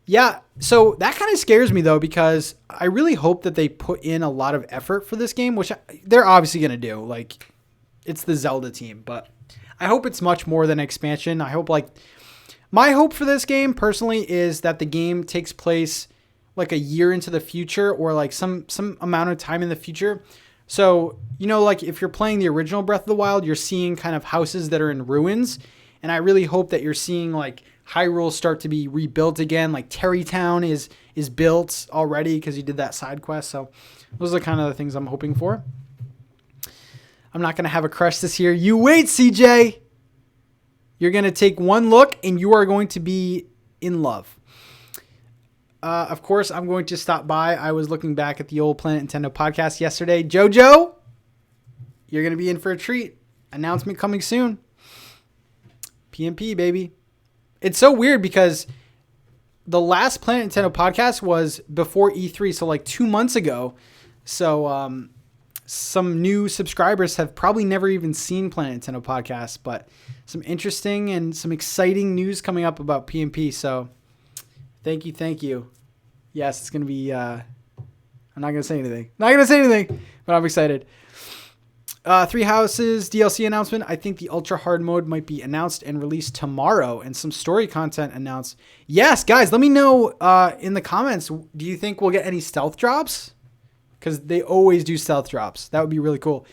Yeah, so that kind of scares me, though, because I really hope that they put in a lot of effort for this game, which they're obviously going to do. Like, it's the Zelda team, but I hope it's much more than expansion. I hope, like, my hope for this game, personally, is that the game takes place, like, a year into the future or, like, some amount of time in the future. So, you know, like, if you're playing the original Breath of the Wild, you're seeing kind of houses that are in ruins, and I really hope that you're seeing, like, Hyrule start to be rebuilt again. Like Terrytown is built already because you did that side quest. So those are kind of the things I'm hoping for. I'm not going to have a crush this year. You wait, CJ. You're going to take one look and you are going to be in love. Of course, I'm going to stop by. I was looking back at the old Planet Nintendo podcast yesterday. JoJo, you're going to be in for a treat. Announcement coming soon. PMP, baby. It's so weird because the last Planet Nintendo podcast was before E3, so like 2 months ago. So some new subscribers have probably never even seen Planet Nintendo podcast, but some interesting and some exciting news coming up about PMP. So thank you. Yes, it's going to be, I'm not going to say anything. But I'm excited. Three Houses DLC announcement. I think the ultra hard mode might be announced and released tomorrow, and some story content announced. Yes, guys, let me know in the comments. Do you think we'll get any stealth drops? Because they always do stealth drops. That would be really cool.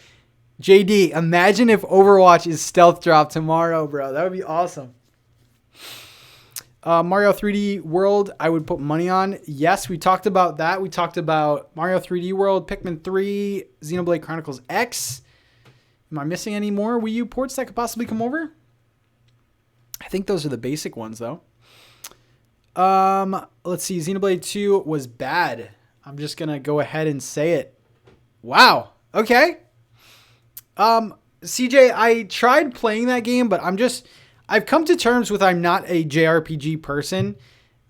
JD, imagine if Overwatch is stealth drop tomorrow, bro. That would be awesome. Mario 3D World, I would put money on. Yes, we talked about that. We talked about Mario 3D World, Pikmin 3, Xenoblade Chronicles X. Am I missing any more Wii U ports that could possibly come over? I think those are the basic ones, though. Let's see. Xenoblade 2 was bad. I'm just going to go ahead and say it. Wow. Okay. CJ, I tried playing that game, but I've come to terms with I'm not a JRPG person,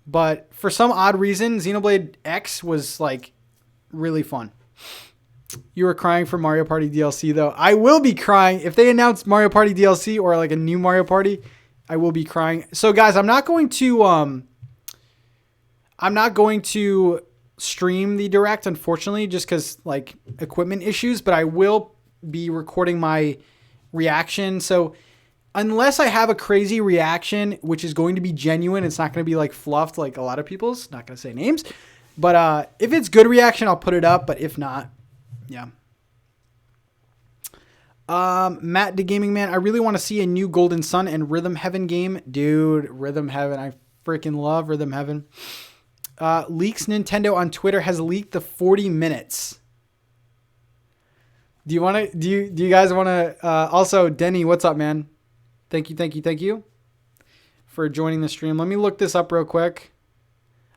but for some odd reason, Xenoblade X was like really fun. You were crying for Mario Party DLC though. I will be crying if they announce Mario Party DLC or like a new Mario Party. I will be crying. So guys, I'm not going to stream the direct, unfortunately, just because like equipment issues, but I will be recording my reaction. So unless I have a crazy reaction, which is going to be genuine, it's not going to be like fluffed like a lot of people's, not going to say names, but if it's good reaction, I'll put it up, but if not, yeah. Matt the Gaming Man, I really want to see a new Golden Sun and Rhythm Heaven game. Dude, Rhythm Heaven, I freaking love Rhythm Heaven. Leaks Nintendo on Twitter has leaked the 40 minutes. Do you guys want to, also Denny, what's up, man? Thank you for joining the stream. Let me look this up real quick.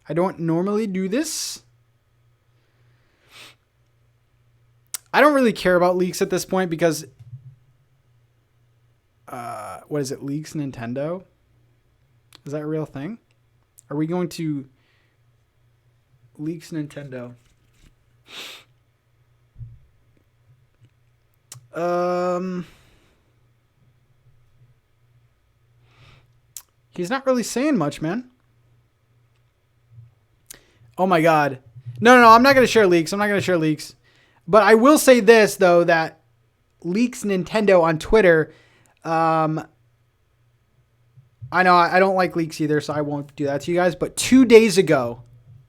I don't normally do this. I don't really care about leaks at this point because, what is it? Leaks Nintendo? Is that a real thing? Are we going to Leaks Nintendo? He's not really saying much, man. Oh my God. No, I'm not going to share leaks. But I will say this though, that Leaks Nintendo on Twitter, I know I don't like leaks either, so I won't do that to you guys. But 2 days ago,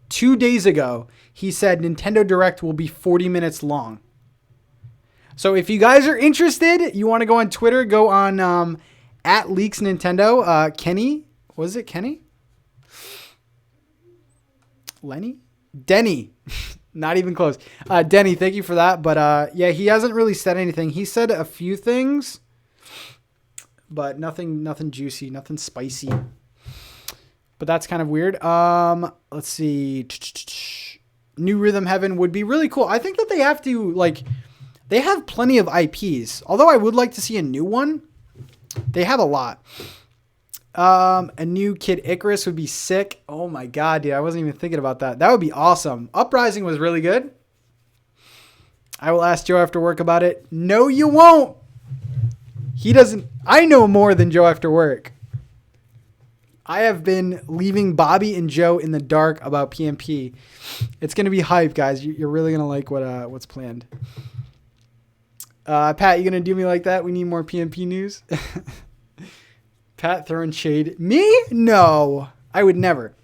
he said Nintendo Direct will be 40 minutes long. So if you guys are interested, you want to go on Twitter, go on at Leaks Nintendo. Kenny, was it Kenny? Lenny? Denny. Not even close. Denny, thank you for that. But yeah, he hasn't really said anything. He said a few things, but nothing juicy, nothing spicy. But that's kind of weird. Let's see. New Rhythm Heaven would be really cool. I think that they have to, like, they have plenty of IPs. Although I would like to see a new one. They have a lot. A new Kid Icarus would be sick. Oh my God, dude. I wasn't even thinking about that. That would be awesome. Uprising was really good. I will ask Joe after work about it. No, you won't. He doesn't. I know more than Joe after work. I have been leaving Bobby and Joe in the dark about PMP. It's going to be hype, guys. You're really going to like what's planned. Pat, you going to do me like that? We need more PMP news. Pat throwing shade. Me? No, I would never.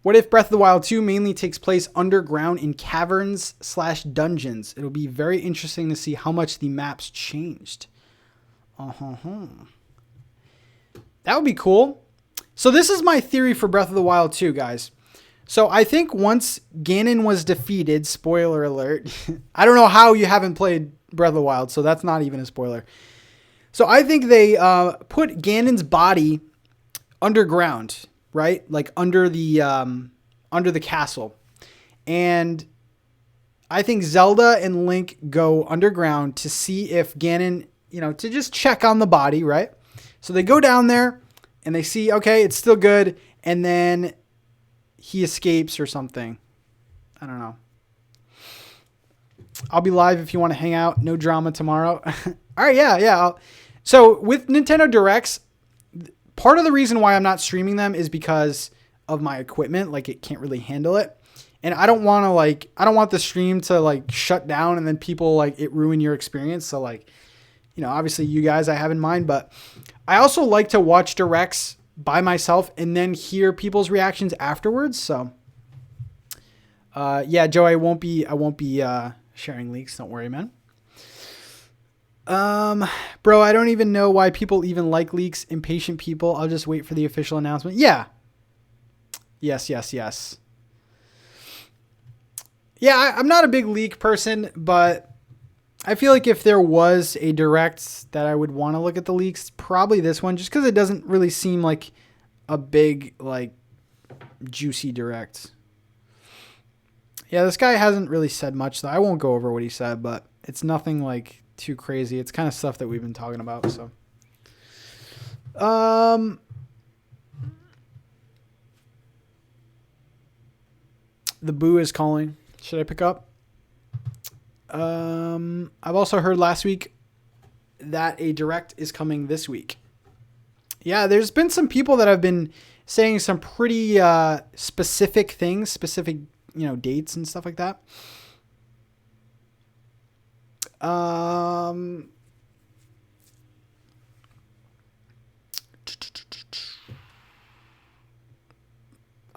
What if Breath of the Wild 2 mainly takes place underground in caverns/dungeons? It'll be very interesting to see how much the maps changed. That would be cool. So this is my theory for Breath of the Wild 2, guys. So I think once Ganon was defeated, spoiler alert. I don't know how you haven't played Breath of the Wild, so that's not even a spoiler. So I think they put Ganon's body underground, right? Like under the castle. And I think Zelda and Link go underground to see if Ganon, to just check on the body, right? So they go down there and they see, okay, it's still good. And then he escapes or something. I don't know. I'll be live if you want to hang out. No drama tomorrow. All right, yeah. So with Nintendo Directs, part of the reason why I'm not streaming them is because of my equipment. Like, it can't really handle it. And I don't want the stream to shut down and then people it ruin your experience. So obviously you guys I have in mind, but I also like to watch Directs by myself and then hear people's reactions afterwards. So, yeah, Joe, I won't be sharing leaks. Don't worry, man. Bro, I don't even know why people even like leaks. Impatient people. I'll just wait for the official announcement. Yeah. Yes. Yeah, I'm not a big leak person, but I feel like if there was a direct that I would want to look at the leaks, probably this one, just because it doesn't really seem like a big, juicy direct. Yeah, this guy hasn't really said much, though. I won't go over what he said, but it's nothing too crazy. It's kind of stuff that we've been talking about. So Um, the boo is calling. Should I pick up? I've also heard last week that a direct is coming this week. Yeah, there's been some people that have been saying some pretty specific things, specific, dates and stuff like that.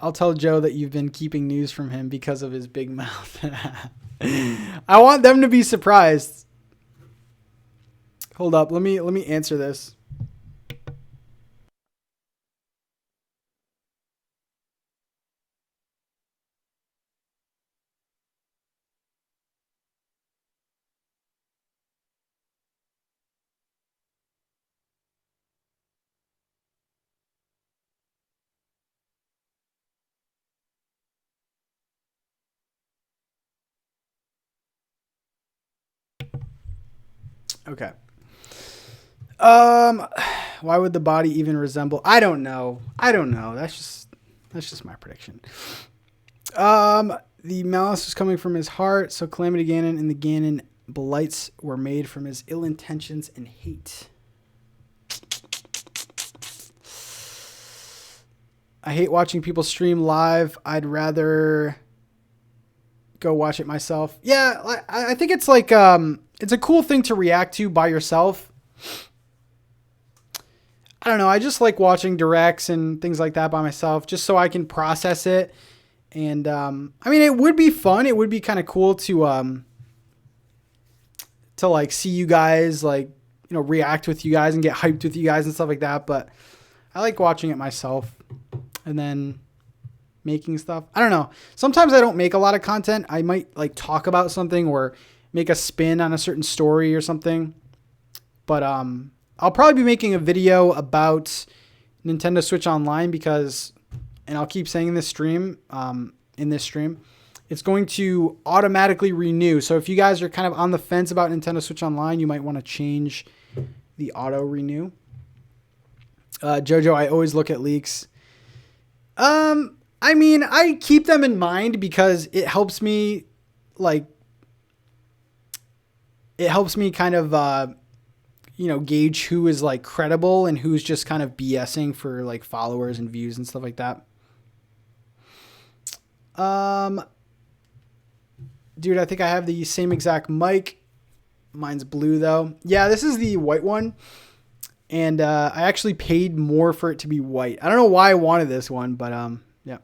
I'll tell Joe that you've been keeping news from him because of his big mouth. I want them to be surprised. Hold up, let me answer this. Okay. Why would the body even resemble? I don't know. That's just my prediction. The malice was coming from his heart, so Calamity Ganon and the Ganon blights were made from his ill intentions and hate. I hate watching people stream live. I'd rather go watch it myself. Yeah, I think it's like it's a cool thing to react to by yourself. I don't know. I just like watching directs and things like that by myself, just so I can process it. And I mean, it would be fun. It would be kind of cool to like see you guys, like, react with you guys and get hyped with you guys and stuff like that. But I like watching it myself and then making stuff. I don't know. Sometimes I don't make a lot of content. I might like talk about something or make a spin on a certain story or something. But I'll probably be making a video about Nintendo Switch Online because, and I'll keep saying this stream, it's going to automatically renew. So if you guys are kind of on the fence about Nintendo Switch Online, you might want to change the auto renew. Jojo, I always look at leaks. I mean, I keep them in mind because it helps me kind of, gauge who is like credible and who's just kind of BSing for like followers and views and stuff like that. Dude, I think I have the same exact mic. Mine's blue though. Yeah, this is the white one. And I actually paid more for it to be white. I don't know why I wanted this one, but yeah.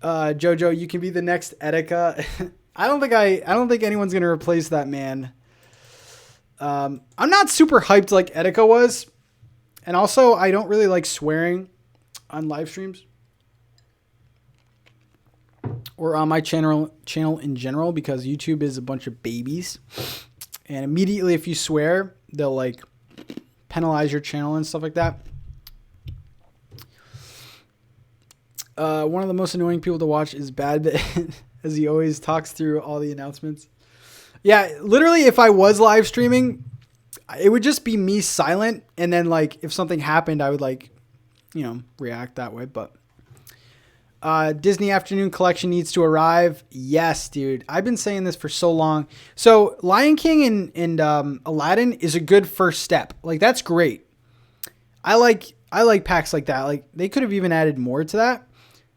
Jojo, you can be the next Etika. I don't think anyone's gonna replace that man. I'm not super hyped like Etika was, and also I don't really like swearing on live streams or on my channel in general because YouTube is a bunch of babies, and immediately if you swear, they'll like penalize your channel and stuff like that. One of the most annoying people to watch is Bad as he always talks through all the announcements. Yeah, literally, if I was live streaming, it would just be me silent. And then, like, if something happened, I would, like, react that way. But Disney Afternoon Collection needs to arrive. Yes, dude. I've been saying this for so long. So Lion King and Aladdin is a good first step. Like, that's great. I like packs like that. Like, they could have even added more to that.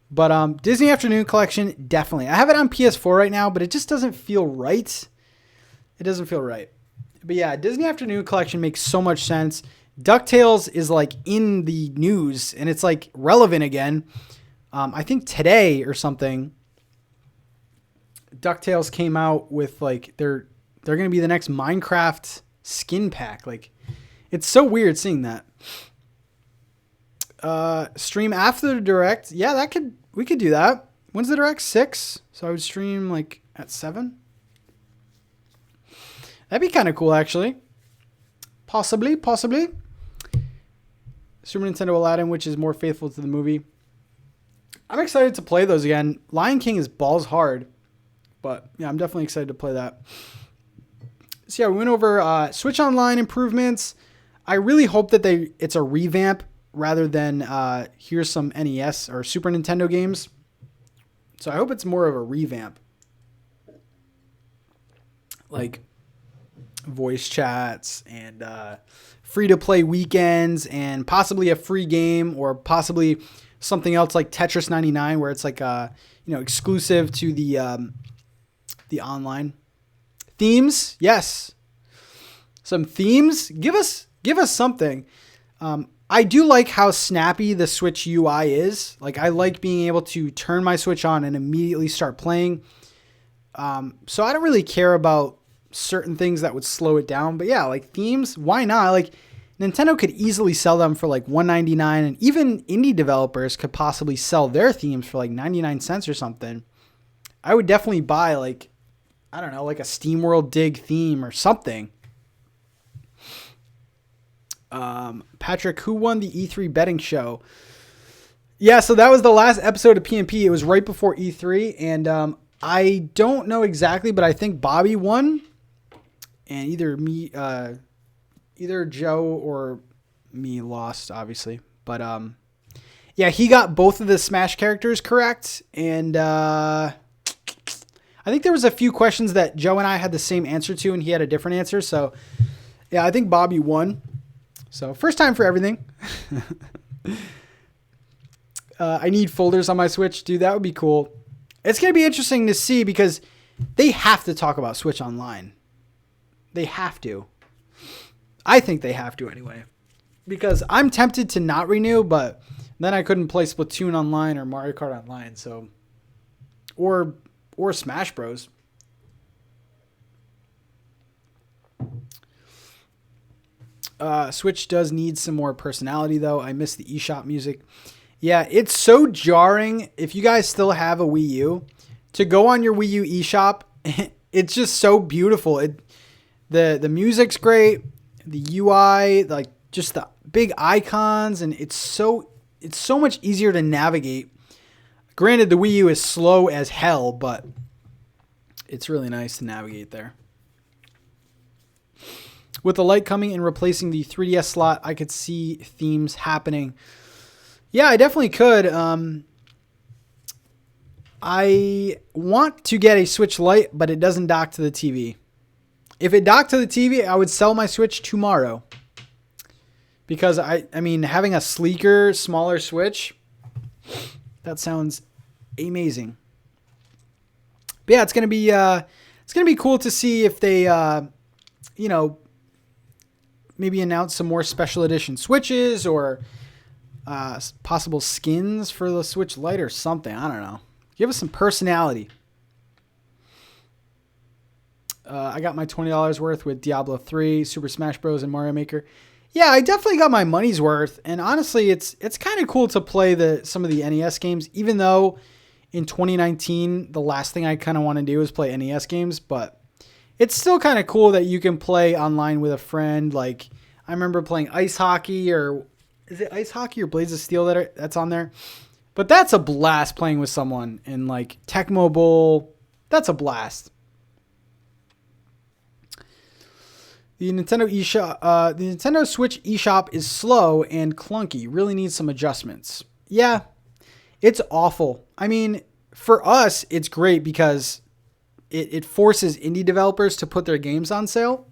But Disney Afternoon Collection, definitely. I have it on PS4 right now, but it just doesn't feel right. It doesn't feel right. But yeah, Disney Afternoon Collection makes so much sense. DuckTales is like in the news, and it's like relevant again. I think today or something, DuckTales came out with like they're going to be the next Minecraft skin pack. Like, it's so weird seeing that. Stream after the direct. Yeah, we could do that. When's the direct? 6. So I would stream like at 7. That'd be kind of cool, actually. Possibly. Super Nintendo Aladdin, which is more faithful to the movie. I'm excited to play those again. Lion King is balls hard, but yeah, I'm definitely excited to play that. So yeah, we went over Switch Online improvements. I really hope that it's a revamp rather than here's some NES or Super Nintendo games. So I hope it's more of a revamp. Like voice chats and free-to-play weekends and possibly a free game or possibly something else like Tetris 99 where it's like exclusive to the online. Themes, yes. Some themes. Give us something. I do like how snappy the Switch UI is. Like I like being able to turn my Switch on and immediately start playing. So I don't really care about certain things that would slow it down. But yeah, like themes, why not? Like Nintendo could easily sell them for like $1.99, and even indie developers could possibly sell their themes for like 99 cents or something. I would definitely buy like, I don't know, like a SteamWorld Dig theme or something. Patrick, who won the E3 betting show? Yeah, so that was the last episode of PNP. It was right before E3, and I don't know exactly, but I think Bobby won, and either Joe or me lost, obviously. But yeah, he got both of the Smash characters correct, and I think there was a few questions that Joe and I had the same answer to, and he had a different answer. So yeah, I think Bobby won. So first time for everything. I need folders on my Switch. Dude, that would be cool. It's going to be interesting to see because they have to talk about Switch Online. They have to. I think they have to anyway. Because I'm tempted to not renew, but then I couldn't play Splatoon online or Mario Kart online. So, or Smash Bros. Switch does need some more personality, though. I miss the eShop music. Yeah, it's so jarring. If you guys still have a Wii U, to go on your Wii U eShop, it's just so beautiful. The music's great, the UI, like just the big icons, and it's so much easier to navigate. Granted, the Wii U is slow as hell, but it's really nice to navigate there. With the light coming and replacing the 3DS slot, I could see themes happening. Yeah, I definitely could. I want to get a Switch Lite, but it doesn't dock to the TV. If it docked to the TV, I would sell my Switch tomorrow. Because I mean, having a sleeker, smaller Switch, that sounds amazing. But yeah, it's gonna be cool to see if they maybe announce some more special edition Switches or possible skins for the Switch Lite or something. I don't know. Give us some personality. I got my $20 worth with Diablo 3, Super Smash Bros. And Mario Maker. Yeah, I definitely got my money's worth. And honestly, it's kind of cool to play some of the NES games, even though in 2019, the last thing I kind of want to do is play NES games. But it's still kind of cool that you can play online with a friend. Like, I remember playing ice hockey, or is it ice hockey or Blades of Steel that's on there? But that's a blast playing with someone. And like Tecmo Bowl, that's a blast. The Nintendo eShop, the Nintendo Switch eShop is slow and clunky. Really needs some adjustments. Yeah, it's awful. I mean, for us, it's great because it forces indie developers to put their games on sale,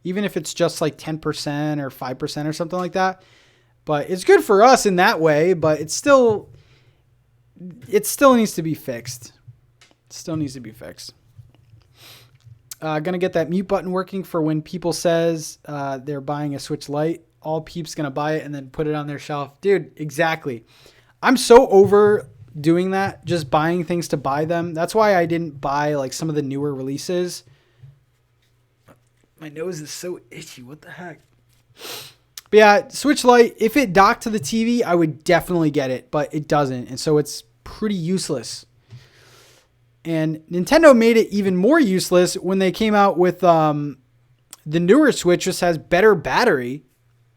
even if it's just like 10% or 5% or something like that. But it's good for us in that way, but it still needs to be fixed. It still needs to be fixed. Gonna get that mute button working for when people says they're buying a Switch Lite. All peeps gonna buy it and then put it on their shelf. Dude, exactly. I'm so over doing that, just buying things to buy them. That's why I didn't buy like some of the newer releases. My nose is so itchy. What the heck? But yeah, Switch Lite, if it docked to the TV, I would definitely get it, but it doesn't. And so it's pretty useless. And Nintendo made it even more useless when they came out with the newer Switch, just has better battery.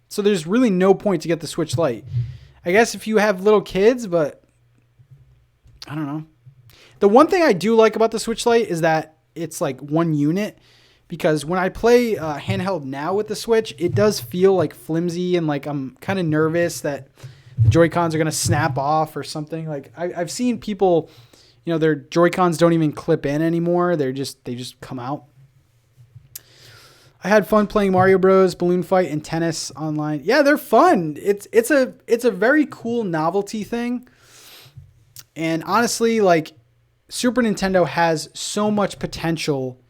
So there's really no point to get the Switch Lite. I guess if you have little kids, but I don't know. The one thing I do like about the Switch Lite is that it's like one unit. because when I play handheld now with the Switch, it does feel like flimsy and like I'm kind of nervous that the Joy-Cons are going to snap off or something. Like I've seen people, you know, their Joy-Cons don't even clip in anymore. They just come out. I had fun playing Mario Bros, Balloon Fight, and tennis online. Yeah, they're fun. It's a very cool novelty thing. And honestly, like Super Nintendo has so much potential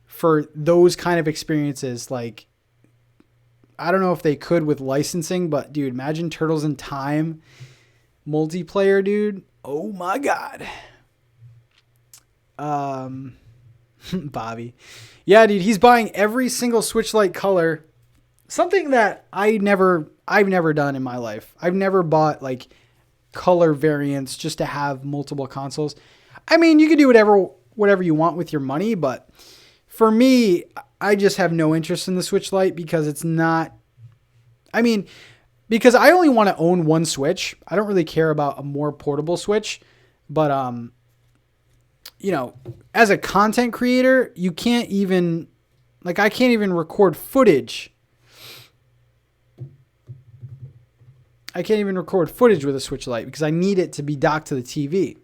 for those kind of experiences. Like, I don't know if they could with licensing, but dude, imagine Turtles in Time multiplayer, dude. Oh my God. Bobby. Yeah, dude, he's buying every single Switch Lite color. Something that I've never done in my life. I've never bought like color variants just to have multiple consoles. I mean, you can do whatever you want with your money, but for me, I just have no interest in the Switch Lite because it's not, I mean, because I only want to own one Switch. I don't really care about a more portable Switch, but you know, as a content creator, you can't even, like, I can't even record footage. I can't even record footage with a Switch Lite because I need it to be docked to the TV.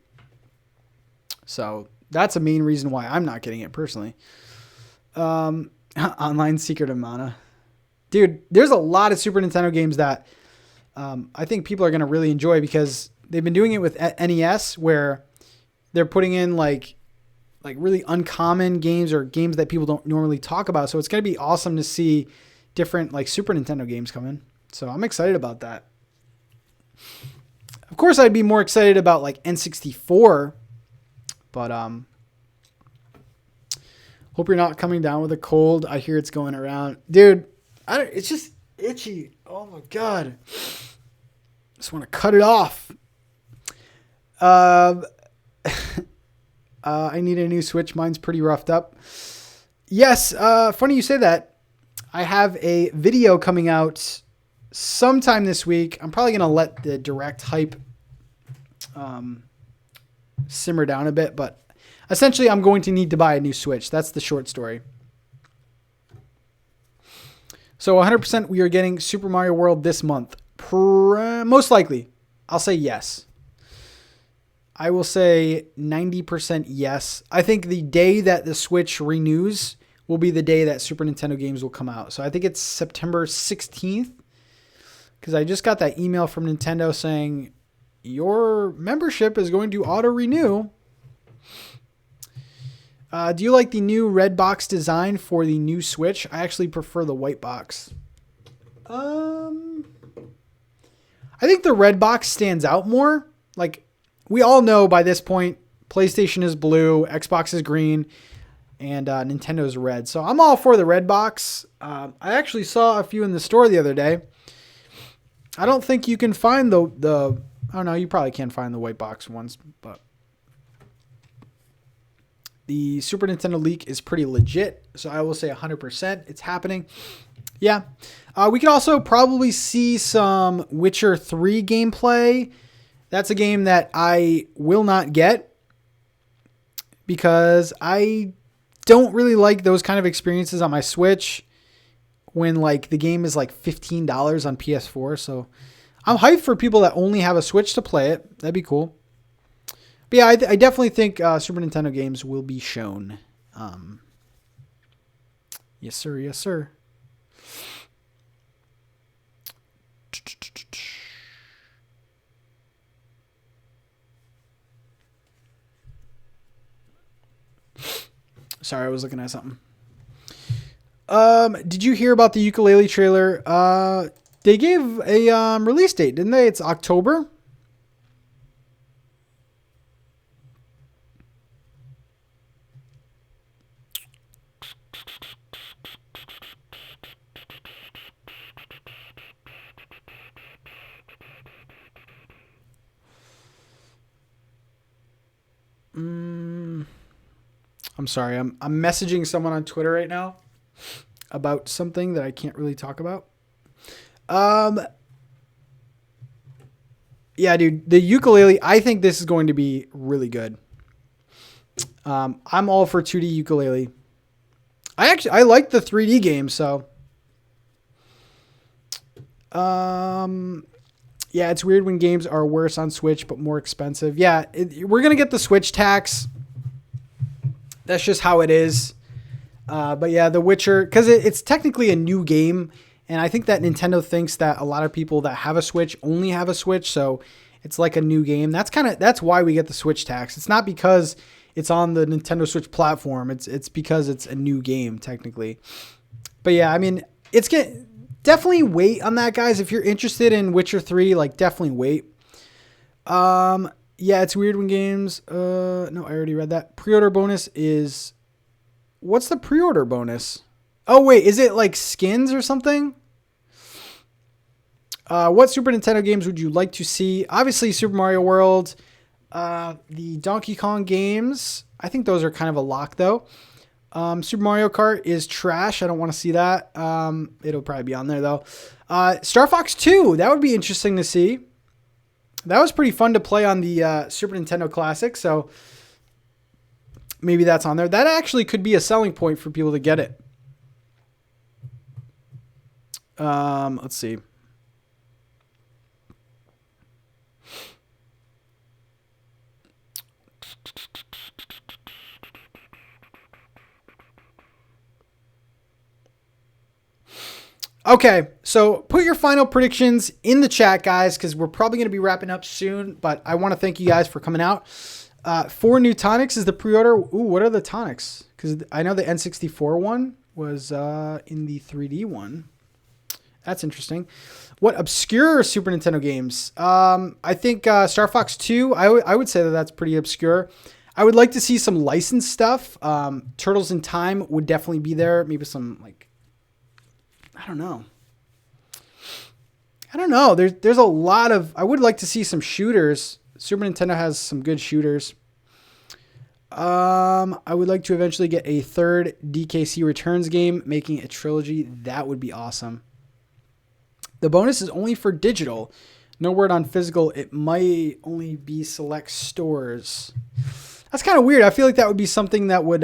So that's a main reason why I'm not getting it personally. Online Secret of Mana. Dude, there's a lot of Super Nintendo games that I think people are going to really enjoy because they've been doing it with NES where they're putting in like really uncommon games or games that people don't normally talk about. So it's going to be awesome to see different like Super Nintendo games come in. So I'm excited about that. Of course, I'd be more excited about like N64, but hope you're not coming down with a cold. I hear it's going around, dude. It's just itchy. Oh my God. Just want to cut it off. I need a new Switch. Mine's pretty roughed up. Yes. Funny you say that. I have a video coming out sometime this week. I'm probably going to let the direct hype simmer down a bit, but essentially I'm going to need to buy a new Switch. That's the short story. So 100% we are getting Super Mario World this month. Most likely. I'll say yes. I will say 90% yes. I think the day that the Switch renews will be the day that Super Nintendo games will come out. So I think it's September 16th because I just got that email from Nintendo saying your membership is going to auto-renew. Do you like the new red box design for the new Switch? I actually prefer the white box. I think the red box stands out more. Like, we all know by this point, PlayStation is blue, Xbox is green, and Nintendo is red. So I'm all for the red box. I actually saw a few in the store the other day. I don't think you can find the I don't know, you probably can find the white box ones, but the Super Nintendo leak is pretty legit. So I will say 100% it's happening. Yeah. We could also probably see some Witcher 3 gameplay. That's a game that I will not get because I don't really like those kind of experiences on my Switch when like the game is like $15 on PS4. So I'm hyped for people that only have a Switch to play it. That'd be cool. But yeah, I definitely think Super Nintendo games will be shown. Yes, sir. Yes, sir. Sorry, I was looking at something. Did you hear about the ukulele trailer? They gave a release date, didn't they? It's October. I'm sorry. I'm messaging someone on Twitter right now about something that I can't really talk about. Yeah, dude, the ukulele, I think this is going to be really good. I'm all for 2D ukulele. I like the 3D game, so yeah, it's weird when games are worse on Switch but more expensive. Yeah, we're gonna get the Switch tax. That's just how it is. But yeah, The Witcher, because it's technically a new game, and I think that Nintendo thinks that a lot of people that have a Switch only have a Switch, so it's like a new game. That's why we get the Switch tax. It's not because it's on the Nintendo Switch platform. It's because it's a new game technically. But yeah, I mean, definitely wait on that, guys. If you're interested in Witcher 3, like definitely wait. Yeah, it's weird when games. No, I already read that. Pre-order bonus is. What's the pre-order bonus? Oh wait, is it like skins or something? What Super Nintendo games would you like to see? Obviously, Super Mario World, the Donkey Kong games. I think those are kind of a lock though. Super Mario Kart is trash. I don't want to see that. It'll probably be on there though. Star Fox 2. That would be interesting to see. That was pretty fun to play on the Super Nintendo Classic. So maybe that's on there. That actually could be a selling point for people to get it. Let's see. Okay, so put your final predictions in the chat, guys, because we're probably going to be wrapping up soon. But I want to thank you guys for coming out. 4 new tonics is the pre-order. Ooh, what are the tonics? Because I know the N64 one was in the 3D one. That's interesting. What obscure Super Nintendo games? I think Star Fox 2, I would say that that's pretty obscure. I would like to see some licensed stuff. Turtles in Time would definitely be there. Maybe some, like, I don't know. There's a lot of... I would like to see some shooters. Super Nintendo has some good shooters. I would like to eventually get a third DKC Returns game, making a trilogy. That would be awesome. The bonus is only for digital. No word on physical. It might only be select stores. That's kind of weird. I feel like that would be something that would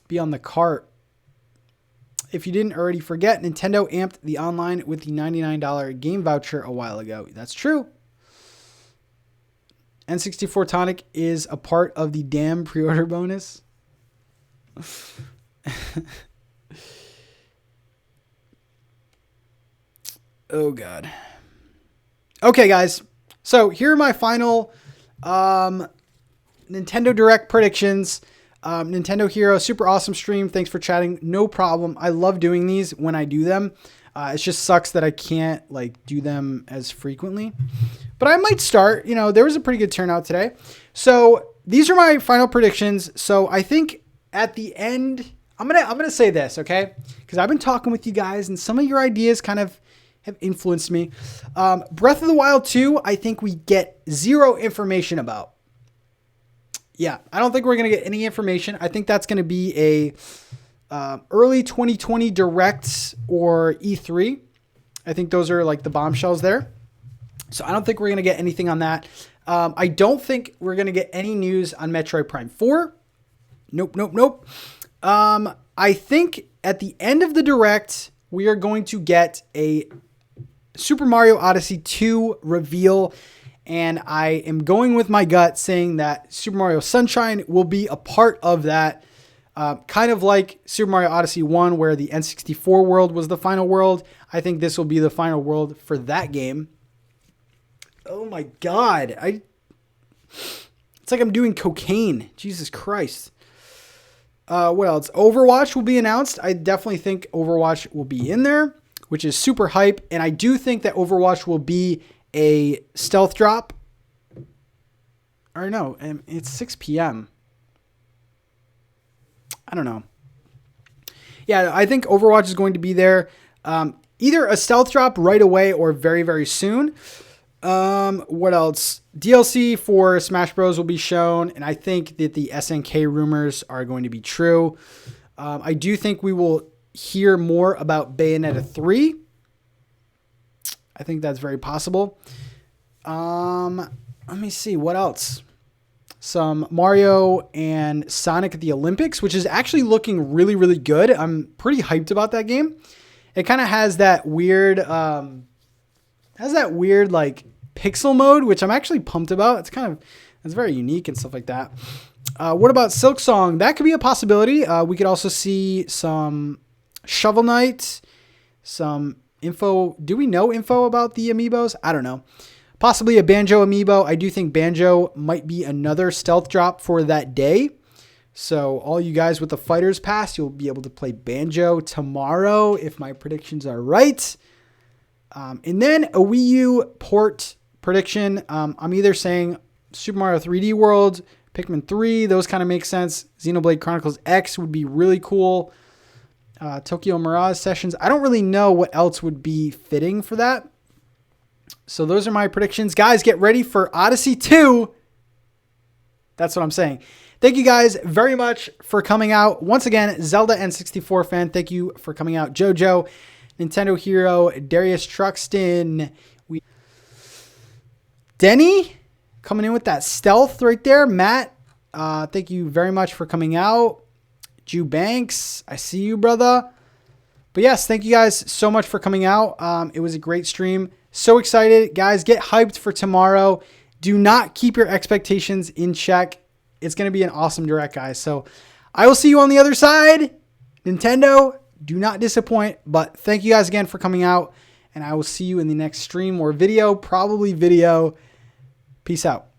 be on the cart. If you didn't already forget, Nintendo amped the online with the $99 game voucher a while ago. That's true. N64 Tonic is a part of the damn pre-order bonus. Oh, God. Okay, guys. So here are my final Nintendo Direct predictions. Nintendo Hero, super awesome stream. Thanks for chatting. No problem. I love doing these when I do them. It just sucks that I can't like do them as frequently. But I might start. You know, there was a pretty good turnout today. So these are my final predictions. So I think at the end, I'm gonna say this, okay? Because I've been talking with you guys, and some of your ideas kind of have influenced me. Breath of the Wild 2, I think we get zero information about. Yeah, I don't think we're going to get any information. I think that's going to be a early 2020 Direct or E3. I think those are like the bombshells there. So I don't think we're going to get anything on that. I don't think we're going to get any news on Metroid Prime 4. Nope. I think at the end of the Direct, we are going to get a Super Mario Odyssey 2 reveal. And I am going with my gut saying that Super Mario Sunshine will be a part of that. Kind of like Super Mario Odyssey 1, where the N64 world was the final world. I think this will be the final world for that game. Oh my God. It's like I'm doing cocaine. Jesus Christ. What else? Overwatch will be announced. I definitely think Overwatch will be in there, which is super hype. And I do think that Overwatch will be a stealth drop. Or no, it's 6 p.m. I don't know. Yeah, I think Overwatch is going to be there. Either a stealth drop right away or very, very soon. What else? DLC for Smash Bros. Will be shown. And I think that the SNK rumors are going to be true. I do think we will hear more about Bayonetta 3. I think that's very possible. Let me see. What else? some Mario and Sonic at the Olympics, which is actually looking really, really good. I'm pretty hyped about that game. It kind of has that weird, like pixel mode, which I'm actually pumped about. It's very unique and stuff like that. What about Silk Song? That could be a possibility. We could also see some Shovel Knight, some info. Do we know info about the amiibos? I don't know. Possibly a Banjo amiibo. I do think Banjo might be another stealth drop for that day. So all you guys with the Fighters Pass, you'll be able to play Banjo tomorrow if my predictions are right. And then a Wii U port prediction. I'm either saying Super Mario 3D World, Pikmin 3, those kind of make sense. Xenoblade Chronicles X would be really cool. Tokyo Mirage Sessions. I don't really know what else would be fitting for that. So those are my predictions. Guys, get ready for Odyssey 2. That's what I'm saying. Thank you guys very much for coming out. Once again, Zelda N64 fan, thank you for coming out. Jojo, Nintendo Hero, Darius Truxton, Denny coming in with that stealth right there. Matt, thank you very much for coming out. Jew Banks, I see you, brother. But yes, thank you guys so much for coming out. It was a great stream. So excited. Guys, get hyped for tomorrow. Do not keep your expectations in check. It's going to be an awesome direct, guys. So I will see you on the other side. Nintendo, do not disappoint. But thank you guys again for coming out. And I will see you in the next stream or video, probably video. Peace out.